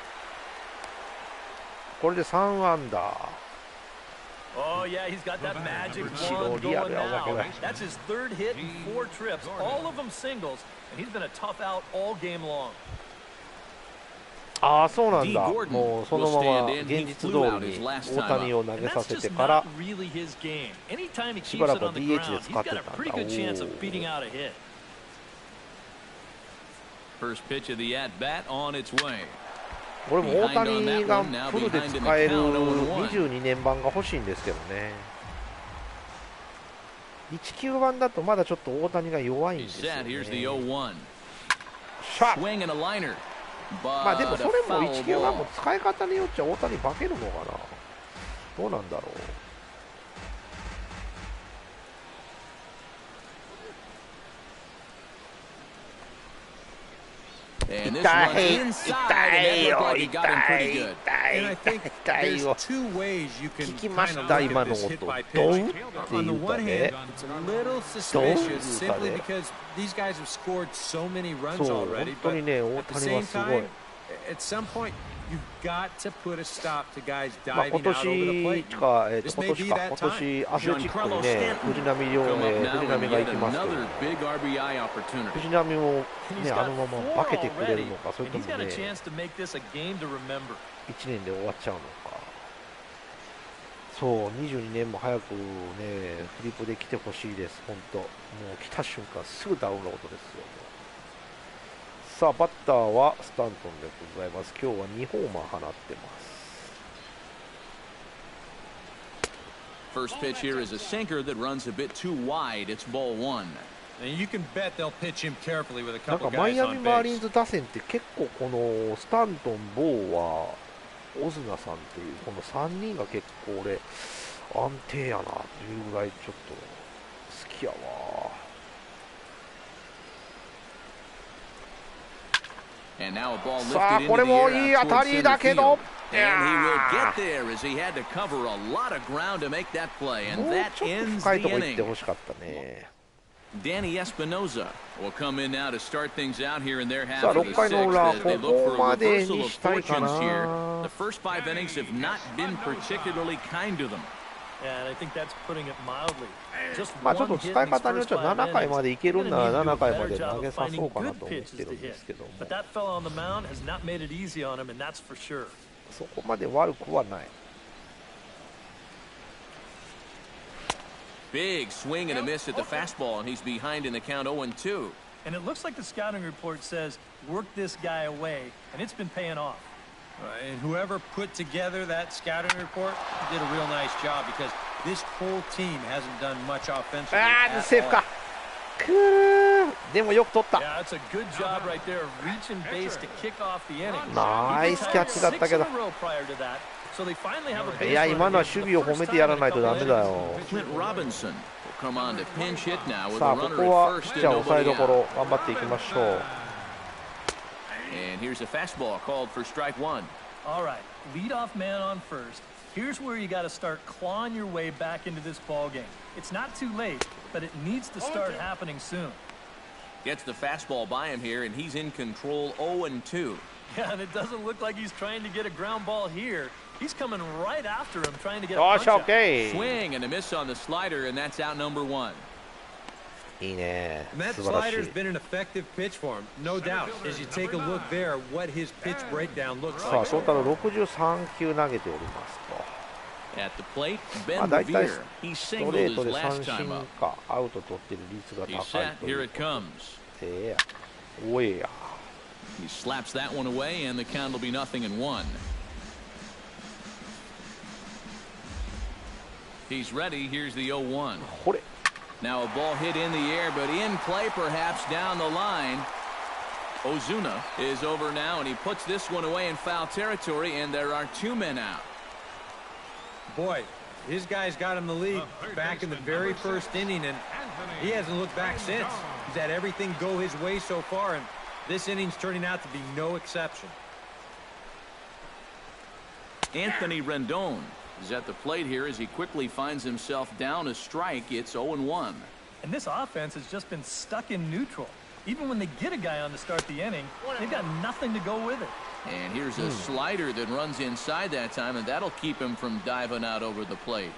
これで3安打。 Oh, yeah, he's got that magic Ichiro oneリア going ルやわ、こ now. れ。 That's his third hit in 4 trips, all of them singles, and he's been a tough out all game long. ああ、そうなんだ。 D. Gordon もうそのまま現実通りに大谷を投 And げ that's させて just から not really his game. Anytime he し keeps ばら it く on the DH ground, で he's 使って got た a んだ。 pretty good chance of おー beating out a hit. First pitch of the at-bat on its way. 俺も大谷がフルで使える22年版が欲しいんですけどね。19番だとまだちょっと大谷が弱いん He's ですよ set. ね。 Here's the 0-1. シャッ Swing and a liner. まあでも But そ a れも foul 19番 ball. も使い方によっちゃ大谷化けるのかな。どうなんだろう。And this runs inside, and that looked like he got him pretty good. And I think there's 2 ways you can 聞きまし kind of た、 look 今 at の this 音。 hit by ドン pitch. ってい On the うか one ね hand,。it's a little suspicious simply because these guys have scored so many runs そう、 already. 本当 But にね、大 at the 谷は same すごい。 time, at some point, you've got to put a stop to guys まあ diving 今 out over the 年 plate. か、 This 今 may 年 be か、 that 今 time. 年アスレチックに Giancarlo ね、 Stanton 藤浪 come up 藤 now 浪 and が yet 行きますけど、 another big RBI opportunity. 藤浪もね、 He's あ got のまま 4 化けてくれ already, るのか、それ and と he's も got a ね、chance to make this a game to remember. 1年で終わっちゃうのか。そう、22年も早くね、フリップで来てほしいです、本当。もう来た瞬間、すぐダウンロードですよ。さあ、バッターはスタントンでございます。今日は2ホーマー放ってます。First pitch here is a sinker that runs a bit too wide. It's ball one. And you can bet they'll pitch him carefully with a なん couple かマイ guys アミ on マーリン base. ズ打線って結構このスタントン、ボーはオズナさんっていうこの3人が結構俺安定やなというぐらいちょっと好きやわ。さあこれもいい当たりだけど。And he will get there as he had to cover a lot of ground to make that play, and that ends the inning. Danny Espinoza will come in now to start things out here in their half of the sixth as they look for a reversal of fortunes here. The first 5 innings have not been particularly kind to them. Yeah, and I think that's putting it mildly. まあちょっと使い方によっては7回までいけるんなら7回まで投げさそうかなと思ってるんですけども、 But that fellow on the mound has not made it easy on him, and that's for sure. そこまで悪くはない。 Big swing and a miss at the fastball, and he's behind in the count 0-2. And it looks like the scouting report says, work this guy away, and it's been paying off. And whoever put together that scouting report did a real nice job because this whole team hasn't done much offensively. セーフか。くー、でもよく取った。 Yeah, it's a good job right there of reaching base to kick off the inning. ナイスキャッチだったけど。いや、今のは守備を褒めてやらないとダメだよ。さあ、ここはピッチャー抑えどころ頑張っていきましょう。 And here's a fastball called for strike one. All right, leadoff man on first. Here's where you got to start clawing your way back into this ball game. It's not too late, but it needs to start happening soon. Gets the fastball by him here, and he's in control 0-2. Yeah, and it doesn't look like he's trying to get a ground ball here. He's coming right after him, trying to get a punch out. Swing and a miss on the slider, and that's out number one. いいね。 And that slider's been an effective pitch for him, no doubt. As you take a look there, what his pitch breakdown looks さあ、 like. トータル63球投げておりますと。 At the plate, Ben まあ大体 Revere. He スト singled レー his トで last 三 time 振 up. かアウト取ってる率が He's 高い set. とい Here う it こと comes. で、おえや。 He slaps that one away, and the count will be 0-1. He's ready. Here's the 0-1. これ。 Now a ball hit in the air, but in play perhaps down the line. Ozuna is over now, and he puts this one away in foul territory, and there are 2 men out. Boy, his guys got him the lead back in the very first inning, and he hasn't looked back since. He's had everything go his way so far, and this inning's turning out to be no exception. Anthony Rendon is at the plate here as he quickly finds himself down a strike. It's 0-1. And this offense has just been stuck in neutral. Even when they get a guy on to start the inning, they've got nothing to go with it. And here's a slider that runs inside that time, and that'll keep him from diving out over the plate.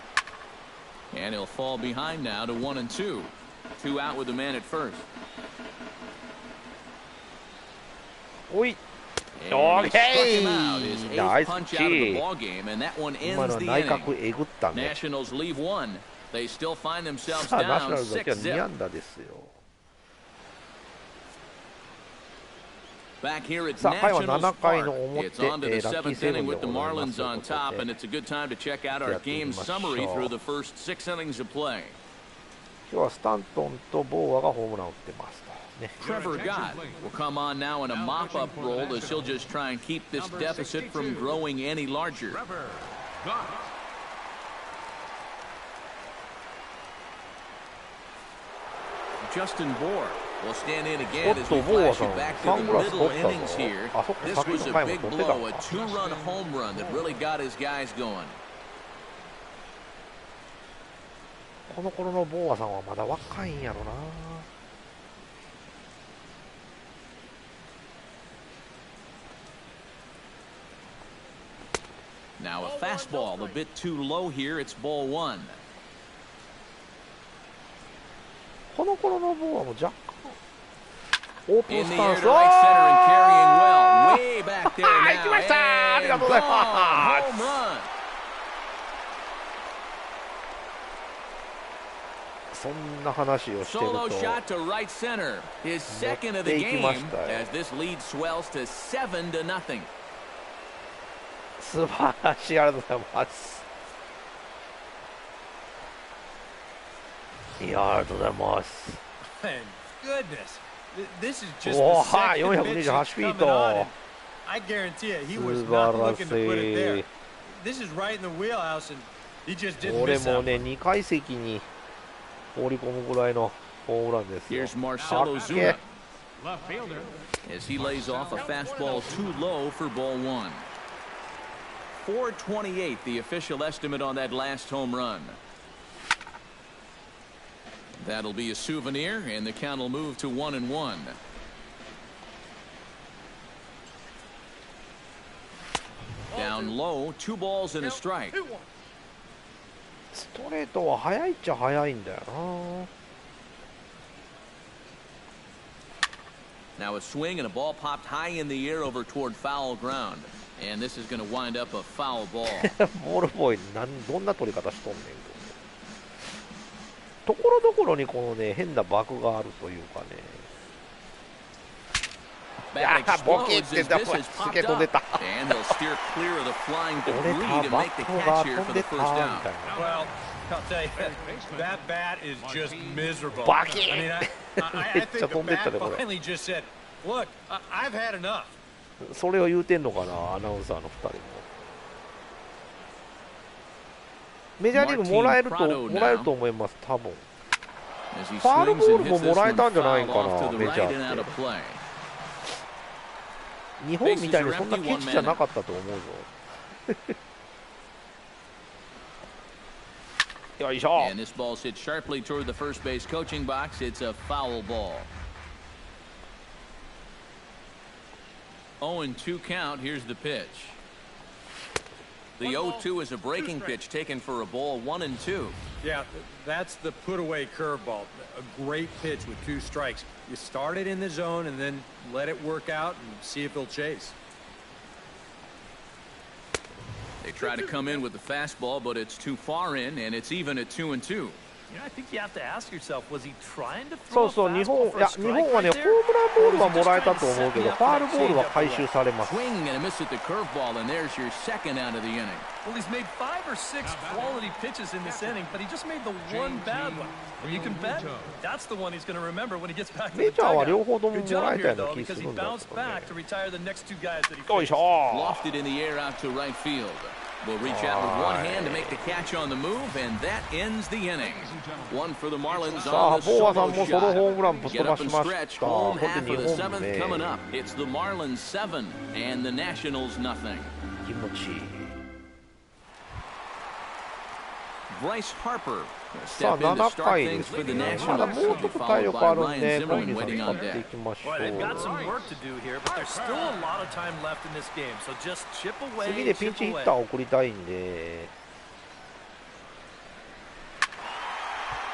And he'll fall behind now to 1-2. 2 out with the man at first. おい。 And he struck him out. His 8th punch out of the Nice ball game, and that one 今 ends の the 内 inning. 角えぐったね。 Nationals leave 1. They still find themselves さあ、ナショ down ナルズだけは 6-0. 2安打ですよ。 Back here at さあ、回は Nationals 7回の Park. 表、 It's on to the ラッキー 7th セブ inning ンで with the ございます Marlins という on こと top, で and it's a good time to check out our やってみ game ましょう。 summary through the first 6 innings of play. 今日はスタントンとボーアがホームランを打ってますと。ね、 Trevor Gott will come on now in a mop-up role as he'll just try and keep this deficit from growing any larger. Justin Bohr will stand in again as we flash you back to the middle innings here. This was a big blow, a 2-run home run that really got his guys going. この頃のボーアさんはまだ若いんやろな。 Now a fastball, a bit too low here. It's ball 1. この頃のボーアも若干オープン In ス the タ air ンス。 to right center and carrying well. Way back there 行きました。あり now. が And とうござい gone. ます。 Home run. そんな話をしてると Solo shot to right center. His second of the game as this lead swells to 7-0. 素晴らしい、ありがとうございます。いや、ありがとうございます。Goodness, this is just お the は second pitch 428 that's フィー coming ト。 on, and I guarantee you, he was not looking to put it there. This is right in the wheelhouse, and he just didn't これ miss も that. ね、2階席に放り込むぐらいのホームランですよ。 Here's Marcelo かっけ Zuna Left fielder. as he lays off a fastball too low for ball one. 428, the official estimate on that last home run. That'll be a souvenir, and the count will move to 1-1. Down low, 2 balls and a strike. ストレートは速いっちゃ速いんだよな。 Now a swing and a ball popped high in the air over toward foul ground. And this is going to wind up a foul ball. ボールボーイどんな取り方しとんねんところどころにこのね変なバグがあるというかね。いやーボケってだこれすげえ飛んでた。And they'll steer clear of the flying 俺 debris た to バ make the ットが catch 飛 here ん for で the た first みたい down. な。 Well, I'll tell you, that bat is just miserable. Bucket. I mean, I think the bat finally just said, "Look, I've had enough." それを言うてんのかな、アナウンサーの2人も。メジャーリーグもらえると思います、多分。ファウルボールももらえたんじゃないかな、メジャーって。日本みたいにそんなケチじゃなかったと思うぞ。よいしょ。 And this ball's hit sharply toward the first base coaching box. It's a foul ball. 0-2 count. Here's the pitch. The 0-2 is a breaking pitch taken for a ball. 1-2. Yeah, that's the put-away curveball. A great pitch with 2 strikes. You start it in the zone and then let it work out and see if he'll chase. They try to come in with the fastball, but it's too far in, and it's even at 2-2. You know, I think you have to ask yourself, was he trying to そ throw う a そう、日 fastball 本 for a はね、ホームラン strike right ボ there? ールはもらえたと思うけど、ファールボールは回収されます。 Swing and a miss at the curveball, and there's your second out of the inning. Well, he's made 5 or 6 quality pitches in this inning, but he just made the one bad one. And you can bet that's the one he's going to remember when he gets back to the メジャーは両 dugout. 方とも Good も job らえた here, ような though, 気す because る he んだけ bounced どね。 back to retire the next 2 guys that he よい faced. しょ。 Lofted in the air out to right field. Will reach out with one hand to make the catch on the move, and that ends the inning. One for the Marlins さあ、 on the ボーアさん solo もソロホ shot. ームランぶっ飛 Get ば up し and ま stretch. した。 Home これ half で of 日 the 本 7th ね。 coming up. It's the Marlins 7 and the Nationals nothing. 気持ちいい。 Bryce Harper さあ、 step in to 7 start 回で things す for the ね。まだ Nationals. もうちょっと体 Followed 力 by あるん Ryan で、ボイ Zimmerman ニーさん waiting 使 on ってい deck. きましょ Boy, they've got う。 some work to do here, but there's still a lot of time left in this game. So just chip 次 away, でピン chip チヒッ away. ターを送りたいんで。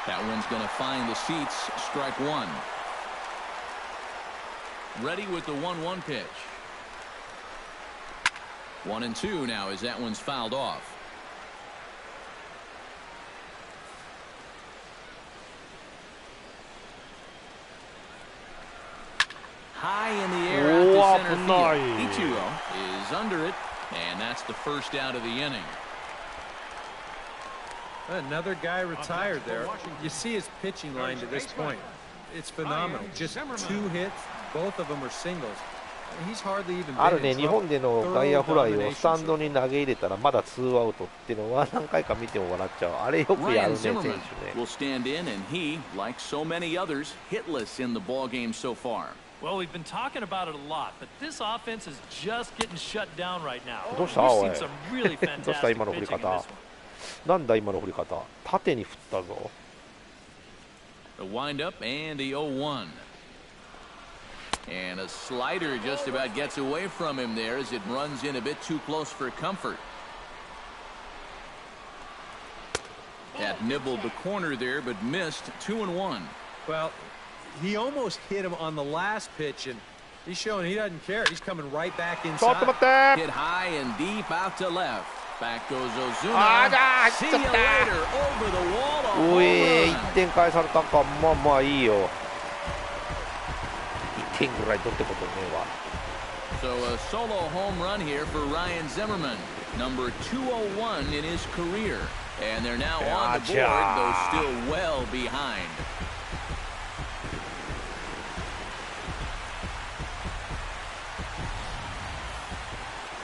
That one's going to find the seats. Strike one. Ready with the 1-1 pitch. 1-2 now as that one's fouled off. High in the air out to center field. Ichiro is under it, and that's the first out of the inning. Another guy retired there. You see his pitching line to this point. It's phenomenal. Just 2 hits. Both of them are singles. He's hardly even ある been ね、 in 日 trouble. 本での外野フライを Thorough スタン domination. ドに投げ入れたらまだ2アウトっていうのは何回か見ても笑っちゃう。あれよくや Ryan るね、選手 Zimmerman ね。 will stand in, and he, like so many others, hitless in the ball game so far. Well, we've been talking about it a lot, but this offense is just getting shut down right now. どうした We've おい seen some really どうした fantastic 今の振り pitching in 方 this one. なんだ今の振り方縦に振ったぞ。 The windup and the 0-1. And a slider just about gets away from him there as it runs in a bit too close for comfort. That nibbled the corner there, but missed. 2-1. Well, he almost hit him on the last pitch, and he's showing he doesn't care. He's coming right back ちょっと inside. 待って Hit high and deep out to left. Back goes Ozuna. あーだー、 See 入っ you ちゃ later. っ Over the wall. た。 A home うえー、 run. 1点返されたんか。まあまあいいよ。1点ぐらい取ってことねえわ。So a solo home run here for Ryan Zimmerman, number 201 in his career. And they're now on the board, though still well behind.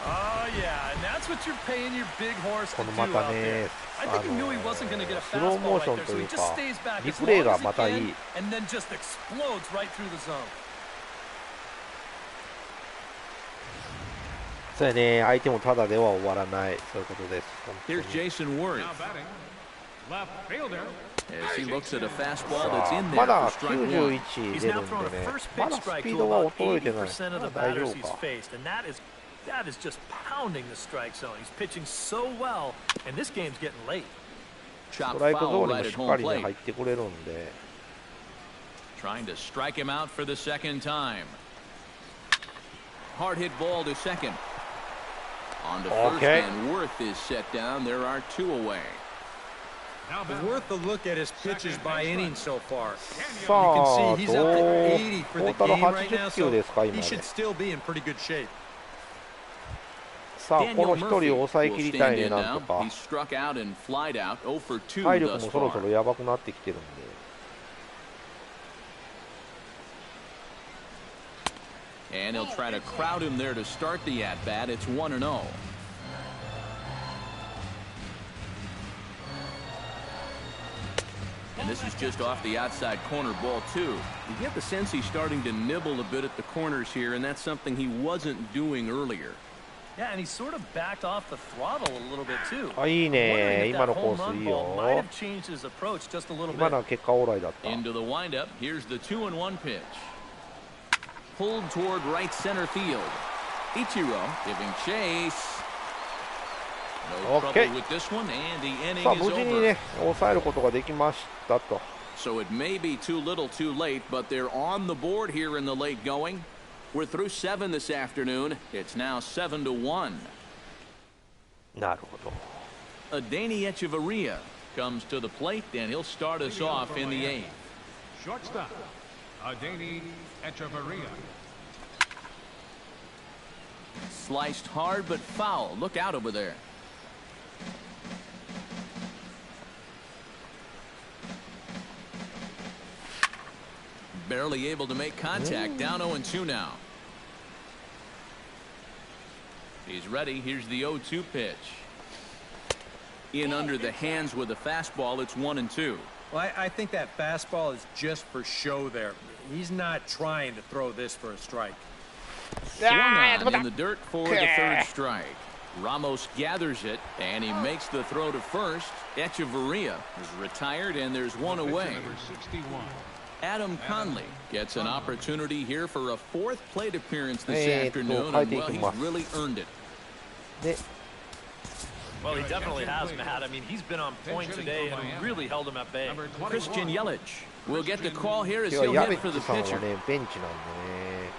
Oh, yeah, and that's what you're paying your big horse to この do ま out た there. ね、I think he knew he wasn't going to get a スロー fastball モーショ right ン there, と so い he う just か stays back リ as プレイ long が as ま he たい can, い。 and then just explodes right through the zone. そうやね、相手もただでは終わらない、そういうことです。 Here's Jason Worth. Now batting, left fielder. As he looks at a fastball that's in ま there だ for strike one. 91 He's 出 now るん thrown a でね、 first ま pitch だス strike ピー to ドは about 衰えてない。 80% of the 大丈 batters 夫 he's か。 faced, and that is just pounding the strike zone. He's pitching so well, and this game's getting late. ス Chop トライクゾ foul ーンに right も at しっか home りね plate. 入ってくれるんで。 Trying to strike him out for the second time. Hard hit ball to second. On to first, Okay. and Worth is set down. There are two away. Now But batting, worth a look at his pitches by inning so far. さ You あ can see he's up ど to う 80 for ト the ータル game right now, 80球 so ですか今 he で。 should still be in pretty good shape. さあこ Daniel の一人 Murphy を抑え will 切りた stand いね in なん now. とか He struck out and flied out. 0 for 2体力 thus もそろそ far. ろやばくなってきてるんで。 And he'll try to crowd him there to start the at-bat. It's 1-0. And this is just off the outside corner, ball two. You get the sense he's starting to nibble a bit at the corners here, and that's something he wasn't doing earlier. Yeah, and he's sort of backed off the throttle a little bit too. あ、いい I'm ね。 wondering if 今 that のコ home ースい run い ball might よ。 have changed his approach just a little 今 bit. のは結果オーライだった。 Into the windup. Here's the 2-1 pitch. Pulled toward right center field. Ichiro giving chase. No Okay. trouble with this one, and the inning さあ is 無事に over. ね抑えることができましたと。 So it may be too little too late, but they're on the board here in the late going. We're through 7 this afternoon. It's now 7-1. なるほど。Adani Echeverria comes to the plate, and he'll start us off in the 8th. shortstop, Adani Echeverria. Sliced hard but foul. Look out over there. Barely able to make contact. Down 0-2 now. He's ready. Here's the 0-2 pitch. In under the hands with a fastball. It's 1-2. Well, I think that fastball is just for show there. He's not trying to throw this for a strike. Swung on in the dirt for the third strike. Ramos gathers it, and he makes the throw to first. Echeverria is retired, and there's one away. Number 61. Adam Conley gets an opportunity here for a 4th plate appearance this と afternoon, 書い and てい well, き he's ます。 really earned it. で、 Well, he definitely has, Matt. I mean, he's been on point today and really held him at bay. Number Christian 21. Yelich will get the call here as 今日 he'll はヤベ hit for ッ the チさんは pitcher. ねベンチなんでね。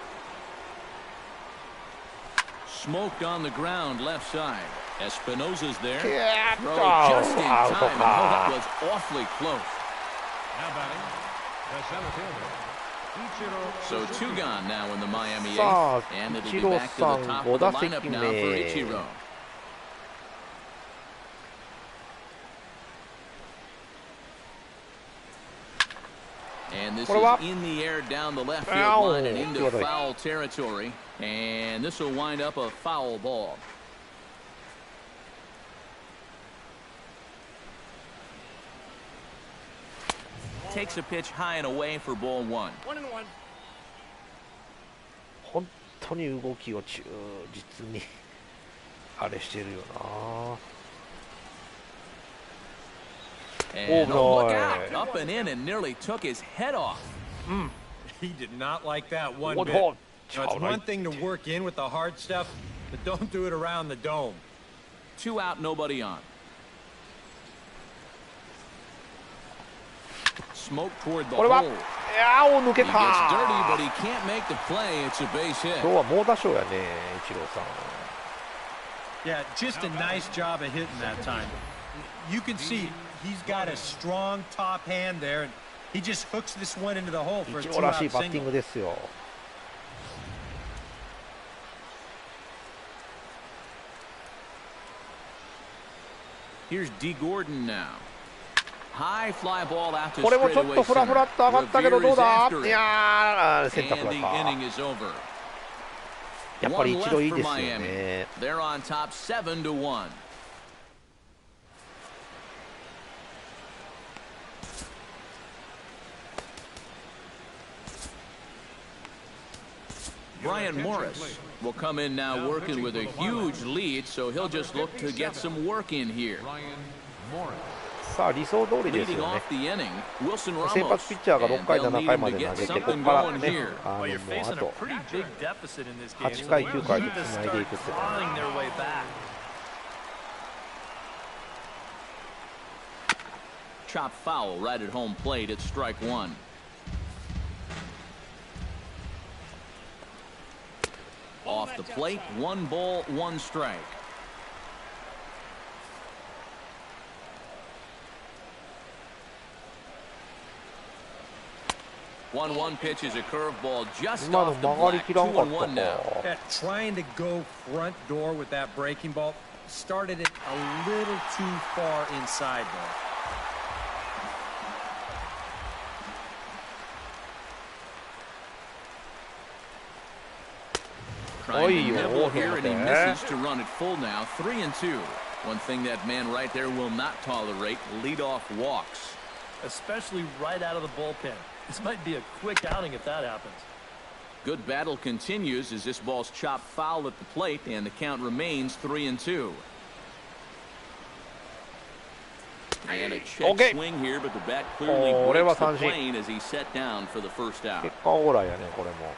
Smoked on the ground left side. Espinosa's there. キャーッ Throw と just in アウ time. ト Oh, that か。 was awfully close. Now batting, the center fielder, So Ichiro. 2 gone now in the Miami さ 8th, あ and it'll イ be チロー back to さ the ん top 5 of the 打席 lineup 目。 now for Ichiro. And this これは is in the air down the left field line and into foul territory. And this will wind up a foul ball. Takes a pitch high and away for ball 1. 本当に動きを忠実にあれしてるよな。 And Oh, look boy. out! Up and in and nearly took his head off. He did not like that one What bit. hole? Now, it's one thing to work in with the hard stuff, but don't do it around the dome. 2 out, nobody on. Smoke toward the これは hole. いやー抜け He た gets dirty, but he can't make the play. It's a base hit. 今日は猛打賞やねイチローさん。Yeah, just a nice job of hitting that time. You can see he's got a strong top hand there, and he just hooks this one into the hole for a 一応らしい two-out バッティン single. グですよ。Here's D. Gordon now. High fly ball out to これもちょっとフラフラっと上がったけどどうだ。いやー、センターフライか。やっぱり一度いいですよね。They're on top 7-1. Brian Morris will come in now working with a huge lead, so he'll just look to get some work in here. さあ理想通りです Leading よね。 off the inning, Wilson 先 Ramos. 発ピッチャーが6 And 回 they'll 7 need 回 him ま to で get 投げて、こ something こから going ね、 here. もうあ Well, you're と facing a pretty big deficit in this game. 8回9回で Need to つないで start いくって感 clawing their way back. Chop foul right at home plate at strike one. Off the plate, 1 ball, 1 strike. One pitch is a curveball just 今の off the 曲がり black. きらんかっ 2-1 た now. か。 Yeah, trying to go front door with that breaking ball started it a little too far inside there. Trying to nibble here, and he misses to run it full now. 3-2. One thing that man right there will not tolerate: leadoff walks. Especially right out of the bullpen. This might be a quick outing if that happens. Good battle continues as this ball's chopped foul at the plate, and the count remains 3-2. And a check swing here, but the bat clearly breaks the plane as he set down for the first out. 結果オーライやね、これも。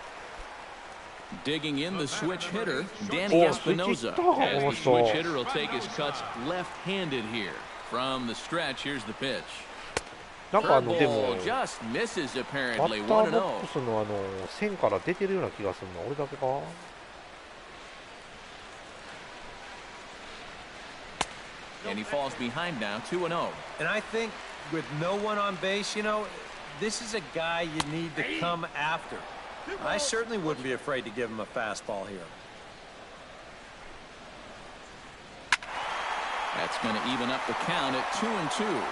Digging in the switch hitter, Danny Espinosa. As the switch hitter will take his cuts left-handed here. From the stretch, here's the pitch. なんかでも Curveball just misses バ apparently. ッターボ 1-0. ックスの線から出てるような気がするの俺だけか。 And he falls behind now, 2-0. And I think with no one on base, you know, this is a guy you need to come after. I certainly wouldn't be afraid to give him a fastball here. That's going to even up the count at 2-2.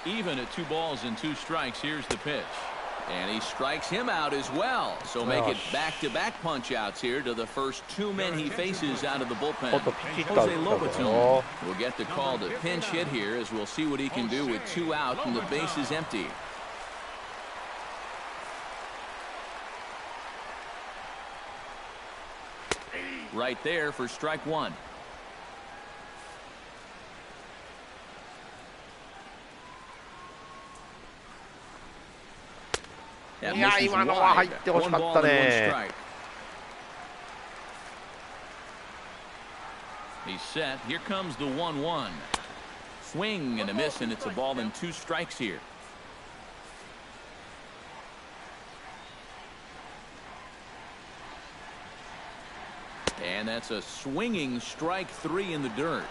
Even at 2 balls and 2 strikes, here's the pitch. And he strikes him out as well. So make it back-to-back punch-outs here to the first 2 men he faces out of the bullpen. Jose Lobaton will get the call to pinch hit here, as we'll see what he can do with 2 out and the base is empty. Right there for strike 1. That いや misses 今のは入 wide. ってほし 1かっ ball た and 1ね。 strike. He's set. Here comes the 1-1. Swing and a miss, and it's a ball and 2 strikes here. And that's a swinging strike 3 in the dirt.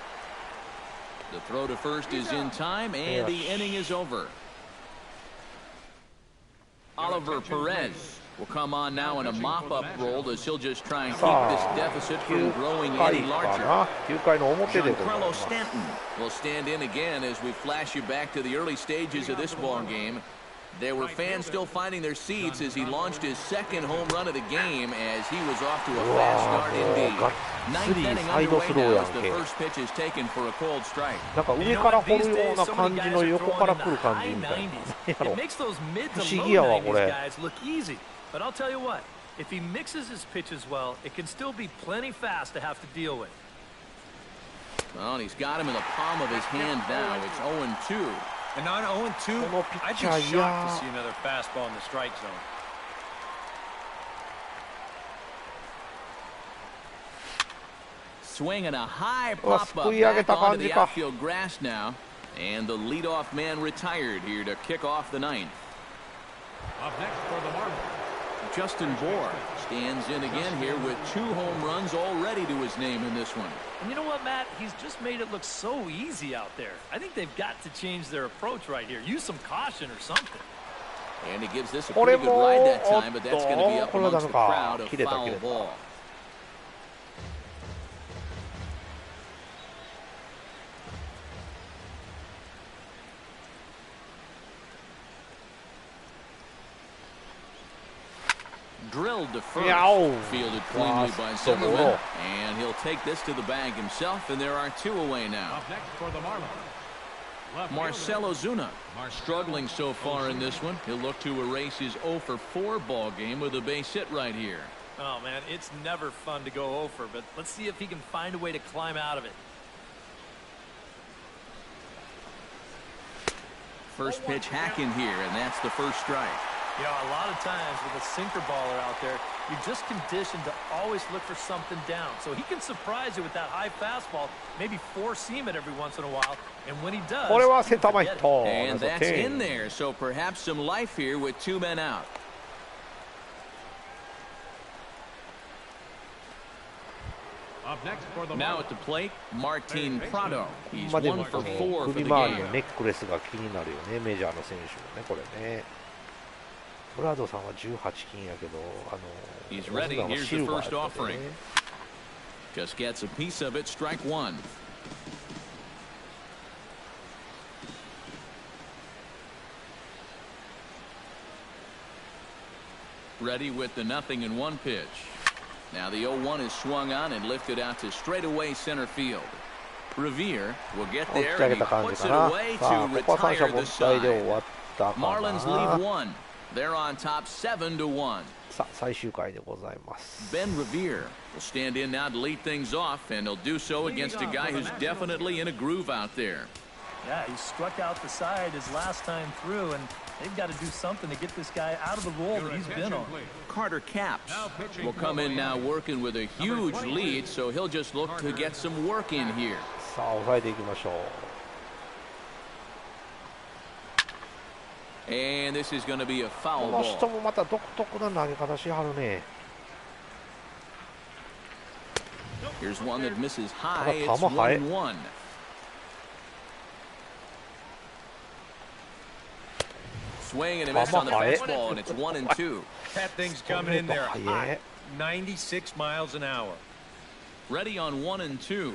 The throw to first is in time, and the inning is over. Oliver Perez will come on now in a mop-up role as he'll just try and keep this deficit from growing any larger. 9回の表でございま Giancarlo す。 Stanton will stand in again as we flash you back to the early stages of this ball game. There were fans still finding their seats as he launched his 2nd home run of the game as he was off to a fast start indeed. 9th inning underway now as the first pitch is taken for a cold strike. なんか上から掘るような感じの横から来る感じみたいな。 It makes those mid to 不思 low 議やわこ 90s れ。 guys look easy. But I'll tell you what, if he mixes his pitches well, it can still be plenty fast to have to deal with. Well, he's got him in the palm of his hand now. It's 0-2. And on 0-2, このピッ I'd チ be ャー shocked いや to see another fastball in the strike zone. Swinging a high pop-up back onto the outfield grass now. And the leadoff man retired here to kick off the 9th. Up next for the Marlins, Justin Bour Stands in again here with 2 home runs already to his name in this one. And you know what, Matt? He's just made it look so easy out there. I think they've got to change their approach right here. Use some caution or something. And he gives this a pretty good ride that time, but that's going to be up amongst the crowd, a foul ball. Drilled to first, fielded cleanly by Zimmerman, and he'll take this to the bag himself, and there are 2 away now. Up next for the Marlins. Marcell Ozuna struggling so far in this one. He'll look to erase his 0 for 4 ball game with a base hit right here. Oh, man, it's never fun to go over, but let's see if he can find a way to climb out of it. First pitch hacking here, and that's the first strike. You know, a lot of times with a sinker baller out there, you're just conditioned to always look for something down. So he can surprise you with that high fastball, maybe four-seam it every once in a while. And when he does, and that's in there. So perhaps some life here with 2 men out. Up next for the Now at the plate, Martin Prado. He's 1 for 4 for the 首周りの game. ネックレスが気になるよね、メジャーの選手もね、これね。ブラドさんは18金やけど、He's ready. Here's the first offering. Just gets a piece of it. Strike 1. Ready with the 0-1 pitch. Now the 0-1 is swung on and lifted out to straightaway center field. Revere will get there and he puts it away to retire the side. Marlins lead 1. They're on top 7-1. さあ最終回でございます。 Ben Revere will stand in now to lead things off, and he'll do so against a guy who's definitely in a groove out there. Yeah, he struck out the side his last time through, and they've got to do something to get this guy out of the role that he's been on. Carter Capps will come in now working with a huge lead, so he'll just look to get some work in here. さあ抑えていきましょう。 And this is going to be a foul この人 ball. もまた独特な投げ方しはるね。 Here's one that misses high. It's 球速い。 1-1. Swing and a miss on the fastball, and it's 1-2. That thing's coming in there hot, 96 miles an hour. Ready on 1-2.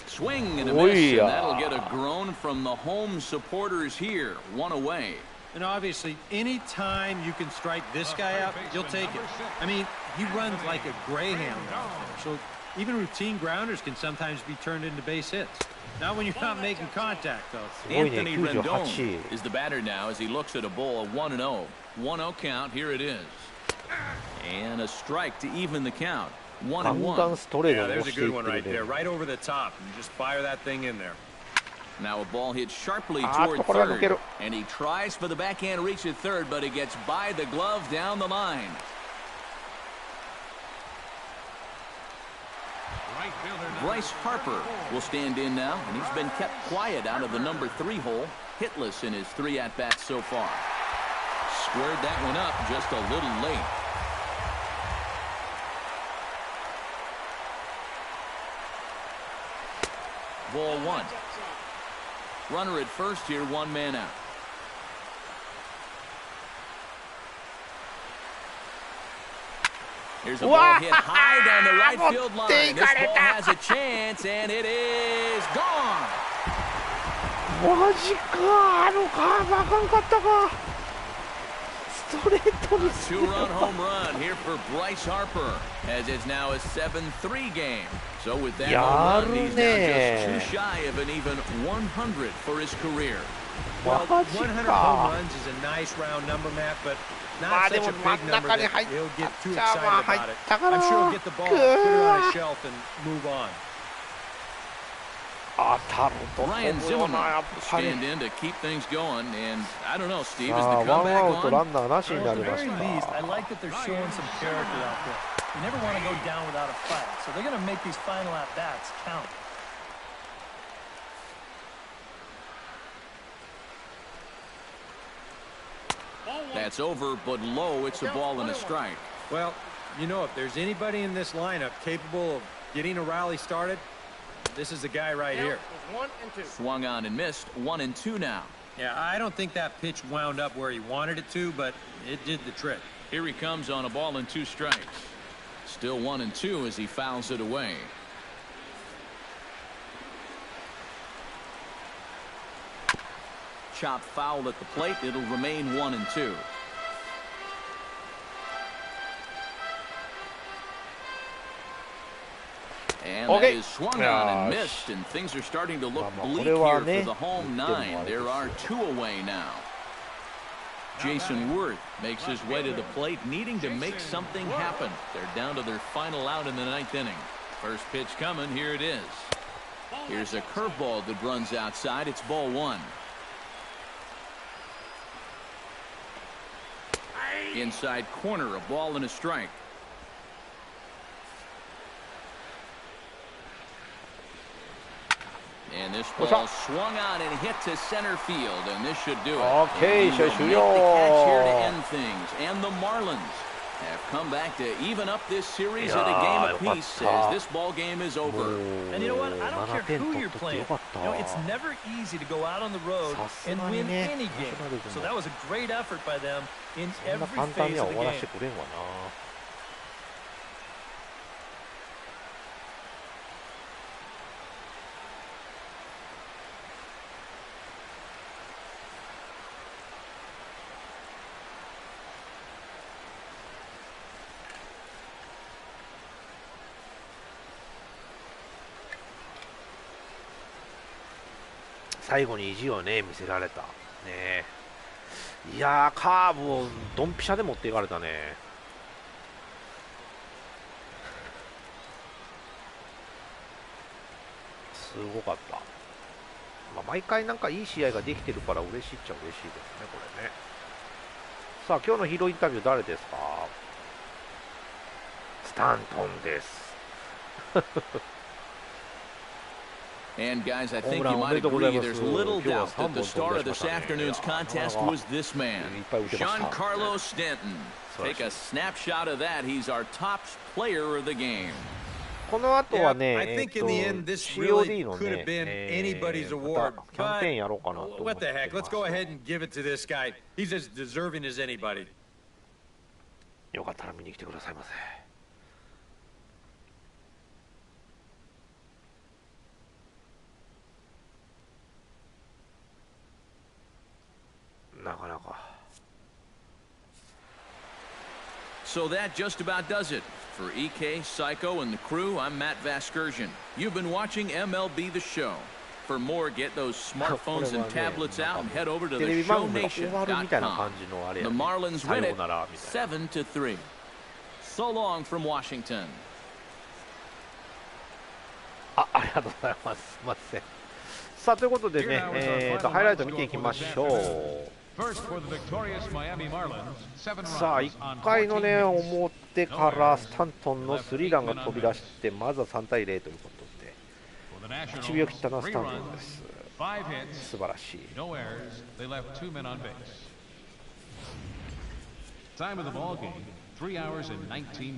Swing and a miss, and that'll get a groan from the home supporters here. 1 away. And obviously, any time you can strike this guy out, you'll take it. I mean, he runs like a greyhound out there. So even routine grounders can sometimes be turned into base hits. Not when you're not making contact, though. Anthony Rendon is the batter now as he looks at a ball of 1-0. 1-0 count. Here it is. And a strike to even the count. 1-1. Yeah, there's a good one right there, right over the top. And just fire that thing in there. Now a ball hit sharply toward third, and he tries for the backhand reach at third, but he gets by the glove down the line. Bryce Harper will stand in now, and he's been kept quiet out of the number 3 hole, hitless in his 3 at-bats so far. Squared that one up just a little late. Ball 1. Runner at first here, 1 man out. Here's a ball hit high down the right field line. This ball has a chance, and it is gone. マジか、カーブあかんかったか。ストレートにする。 2-run home run here for Bryce Harper, as it's now a 7-3 game. So with that home run, he's now just too shy of an even 100 for his career. Well, 100 home runs is a nice round number, Matt, but not such a big number that he'll get too excited about it. I'm sure he'll get the ball, put it on a shelf, and move on. Ryan Zimmerman will stand in to keep things going, and I don't know, Steve, is the comeback on? Well, at the very least, I like that they're showing some character out there. You never want to go down without a fight, so they're going to make these final at-bats count. That's over, but low. It's a ball and a strike. Well, You know, if there's anybody in this lineup capable of getting a rally started, this is the guy right here. 1-2. Swung on and missed. 1-2 now. Yeah, I don't think that pitch wound up where he wanted it to, but it did the trick. Here he comes on a ball and 2 strikes. Still 1-2 as he fouls it away. Chop foul at the plate. It'll remain 1-2. And that is swung on and missed, and things are starting to look bleak here for the home 9. There are 2 away now. Jason Worth makes his way to the plate, needing to make something happen. They're down to their final out in the 9th inning. First pitch coming. Here it is. Here's a curveball that runs outside. It's ball 1. Inside corner, a ball and a strike. And this ball swung on and hit to center field, and this should do it. Okay, so make the catch here to end things. And the Marlins have come back to even up this series at a game apiece as this ball game is over. And you know what? I don't care who you're playing. You know, it's never easy to go out on the road and win any game. So that was a great effort by them in every phase of the game. 最後に意地をね見せられたね。いやー、カーブをドンピシャで持っていかれたね。すごかった。まあ、毎回なんかいい試合ができてるから嬉しいっちゃ嬉しいですね、これね。さあ、今日のヒーローインタビュー誰ですか？スタントンです。And guys, I think you might agree there's little doubt that the star of this afternoon's contest was this man, Giancarlo Stanton. Take a snapshot of that. He's our top player of the game. この後はね、I think in the end this really could have been anybody's award. キャンペーンやろうかなと思ってます。 What the heck? Let's go ahead and give it to this guy. He's as deserving as anybody. よかったら見に来てくださいませ。なかなか。 So that just about does it. For EK, Psycho, and the crew, I'm Matt Vasgersian. You've been watching MLB The Show. For more, get those smartphones and tablets out and head over to the Show16.com. The Marlins win it 7-3. So long from Washington. ありがとうございます。すみません。さあ、ということでね、ハイライト見ていきましょう。さあ、1回のね、表からスタントンのスリーランが飛び出して、まずは3対0ということで、1秒切ったのはスタントンです。素晴らしい。こ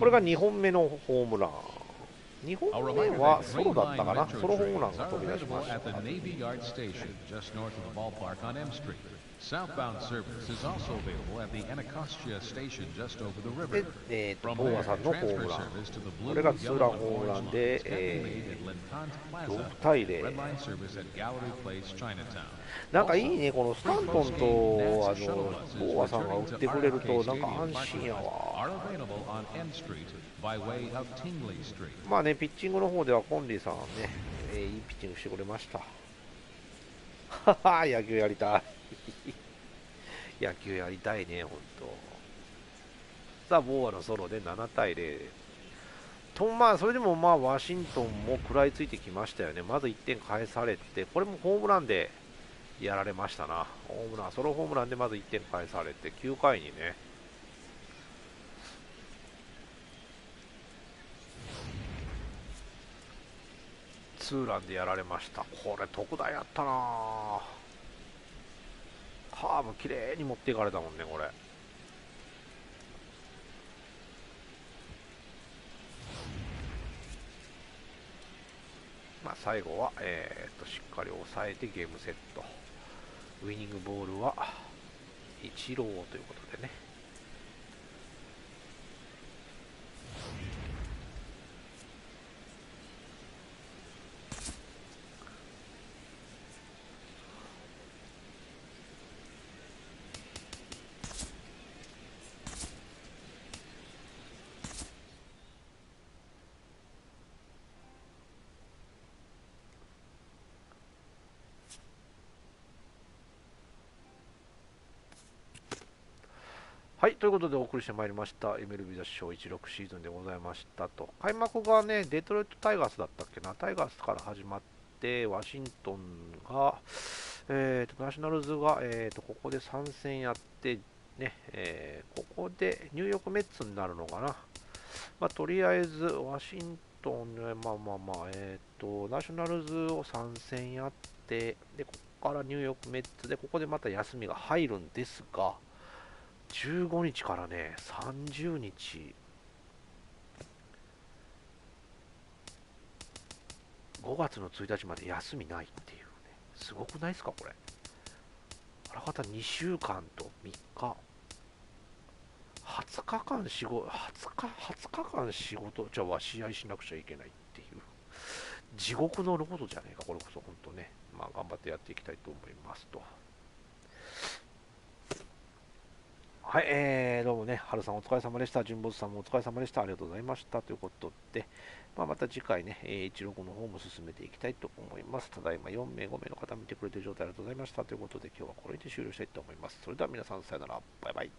れが2本目のホームラン。2本目はソロだったかな、ソロホームランが飛び出しました。Southbound service is also available at the Anacostia station just over the river. で、ボーアさんのホームラン、これがツーランホームランで、6対0。なんかいいね、このスタントンとボーアさんが打ってくれるとなんか安心やわ。まあね、ピッチングの方ではコンリーさんはね、いいピッチングしてくれました。はは、野球やりたい。野球やりたいね、ほんと。さあ、ボーアのソロで7対0。まあ、それでもまあ、ワシントンも食らいついてきましたよね。まず1点返されて、これもホームランでやられましたな。ホームラン、ソロホームランでまず1点返されて、9回にね。ツーランでやられました。これ、特大やったなぁ。カーブきれいに持っていかれたもんね、これ。まあ、最後は、しっかり抑えてゲームセット。ウイニングボールはイチローということでね。はい、ということでお送りしてまいりました MLB 雑誌ショー16シーズンでございましたと。開幕がね、デトロイトタイガースだったっけな、タイガースから始まって、ワシントンが、ナショナルズが、ここで3戦やって、ね、ここでニューヨークメッツになるのかな。まあ、とりあえず、ワシントン、ナショナルズを3戦やって、で、ここからニューヨークメッツで、ここでまた休みが入るんですが、15日からね、30日、5月の1日まで休みないっていうね、すごくないですか、これ。あらかた2週間と3日、20日間仕事、20日間仕事、じゃあ試合しなくちゃいけないっていう、地獄のロードじゃねえか、これこそ、本当ね、まあ、頑張ってやっていきたいと思いますと。はい、どうもね、はるさんお疲れ様でした。純坊主さんもお疲れ様でした。ありがとうございました。ということで、また次回ね、16の方も進めていきたいと思います。ただいま4名、5名の方見てくれている状態ありがとうございました。ということで、今日はこれで終了したいと思います。それでは皆さん、さよなら。バイバイ。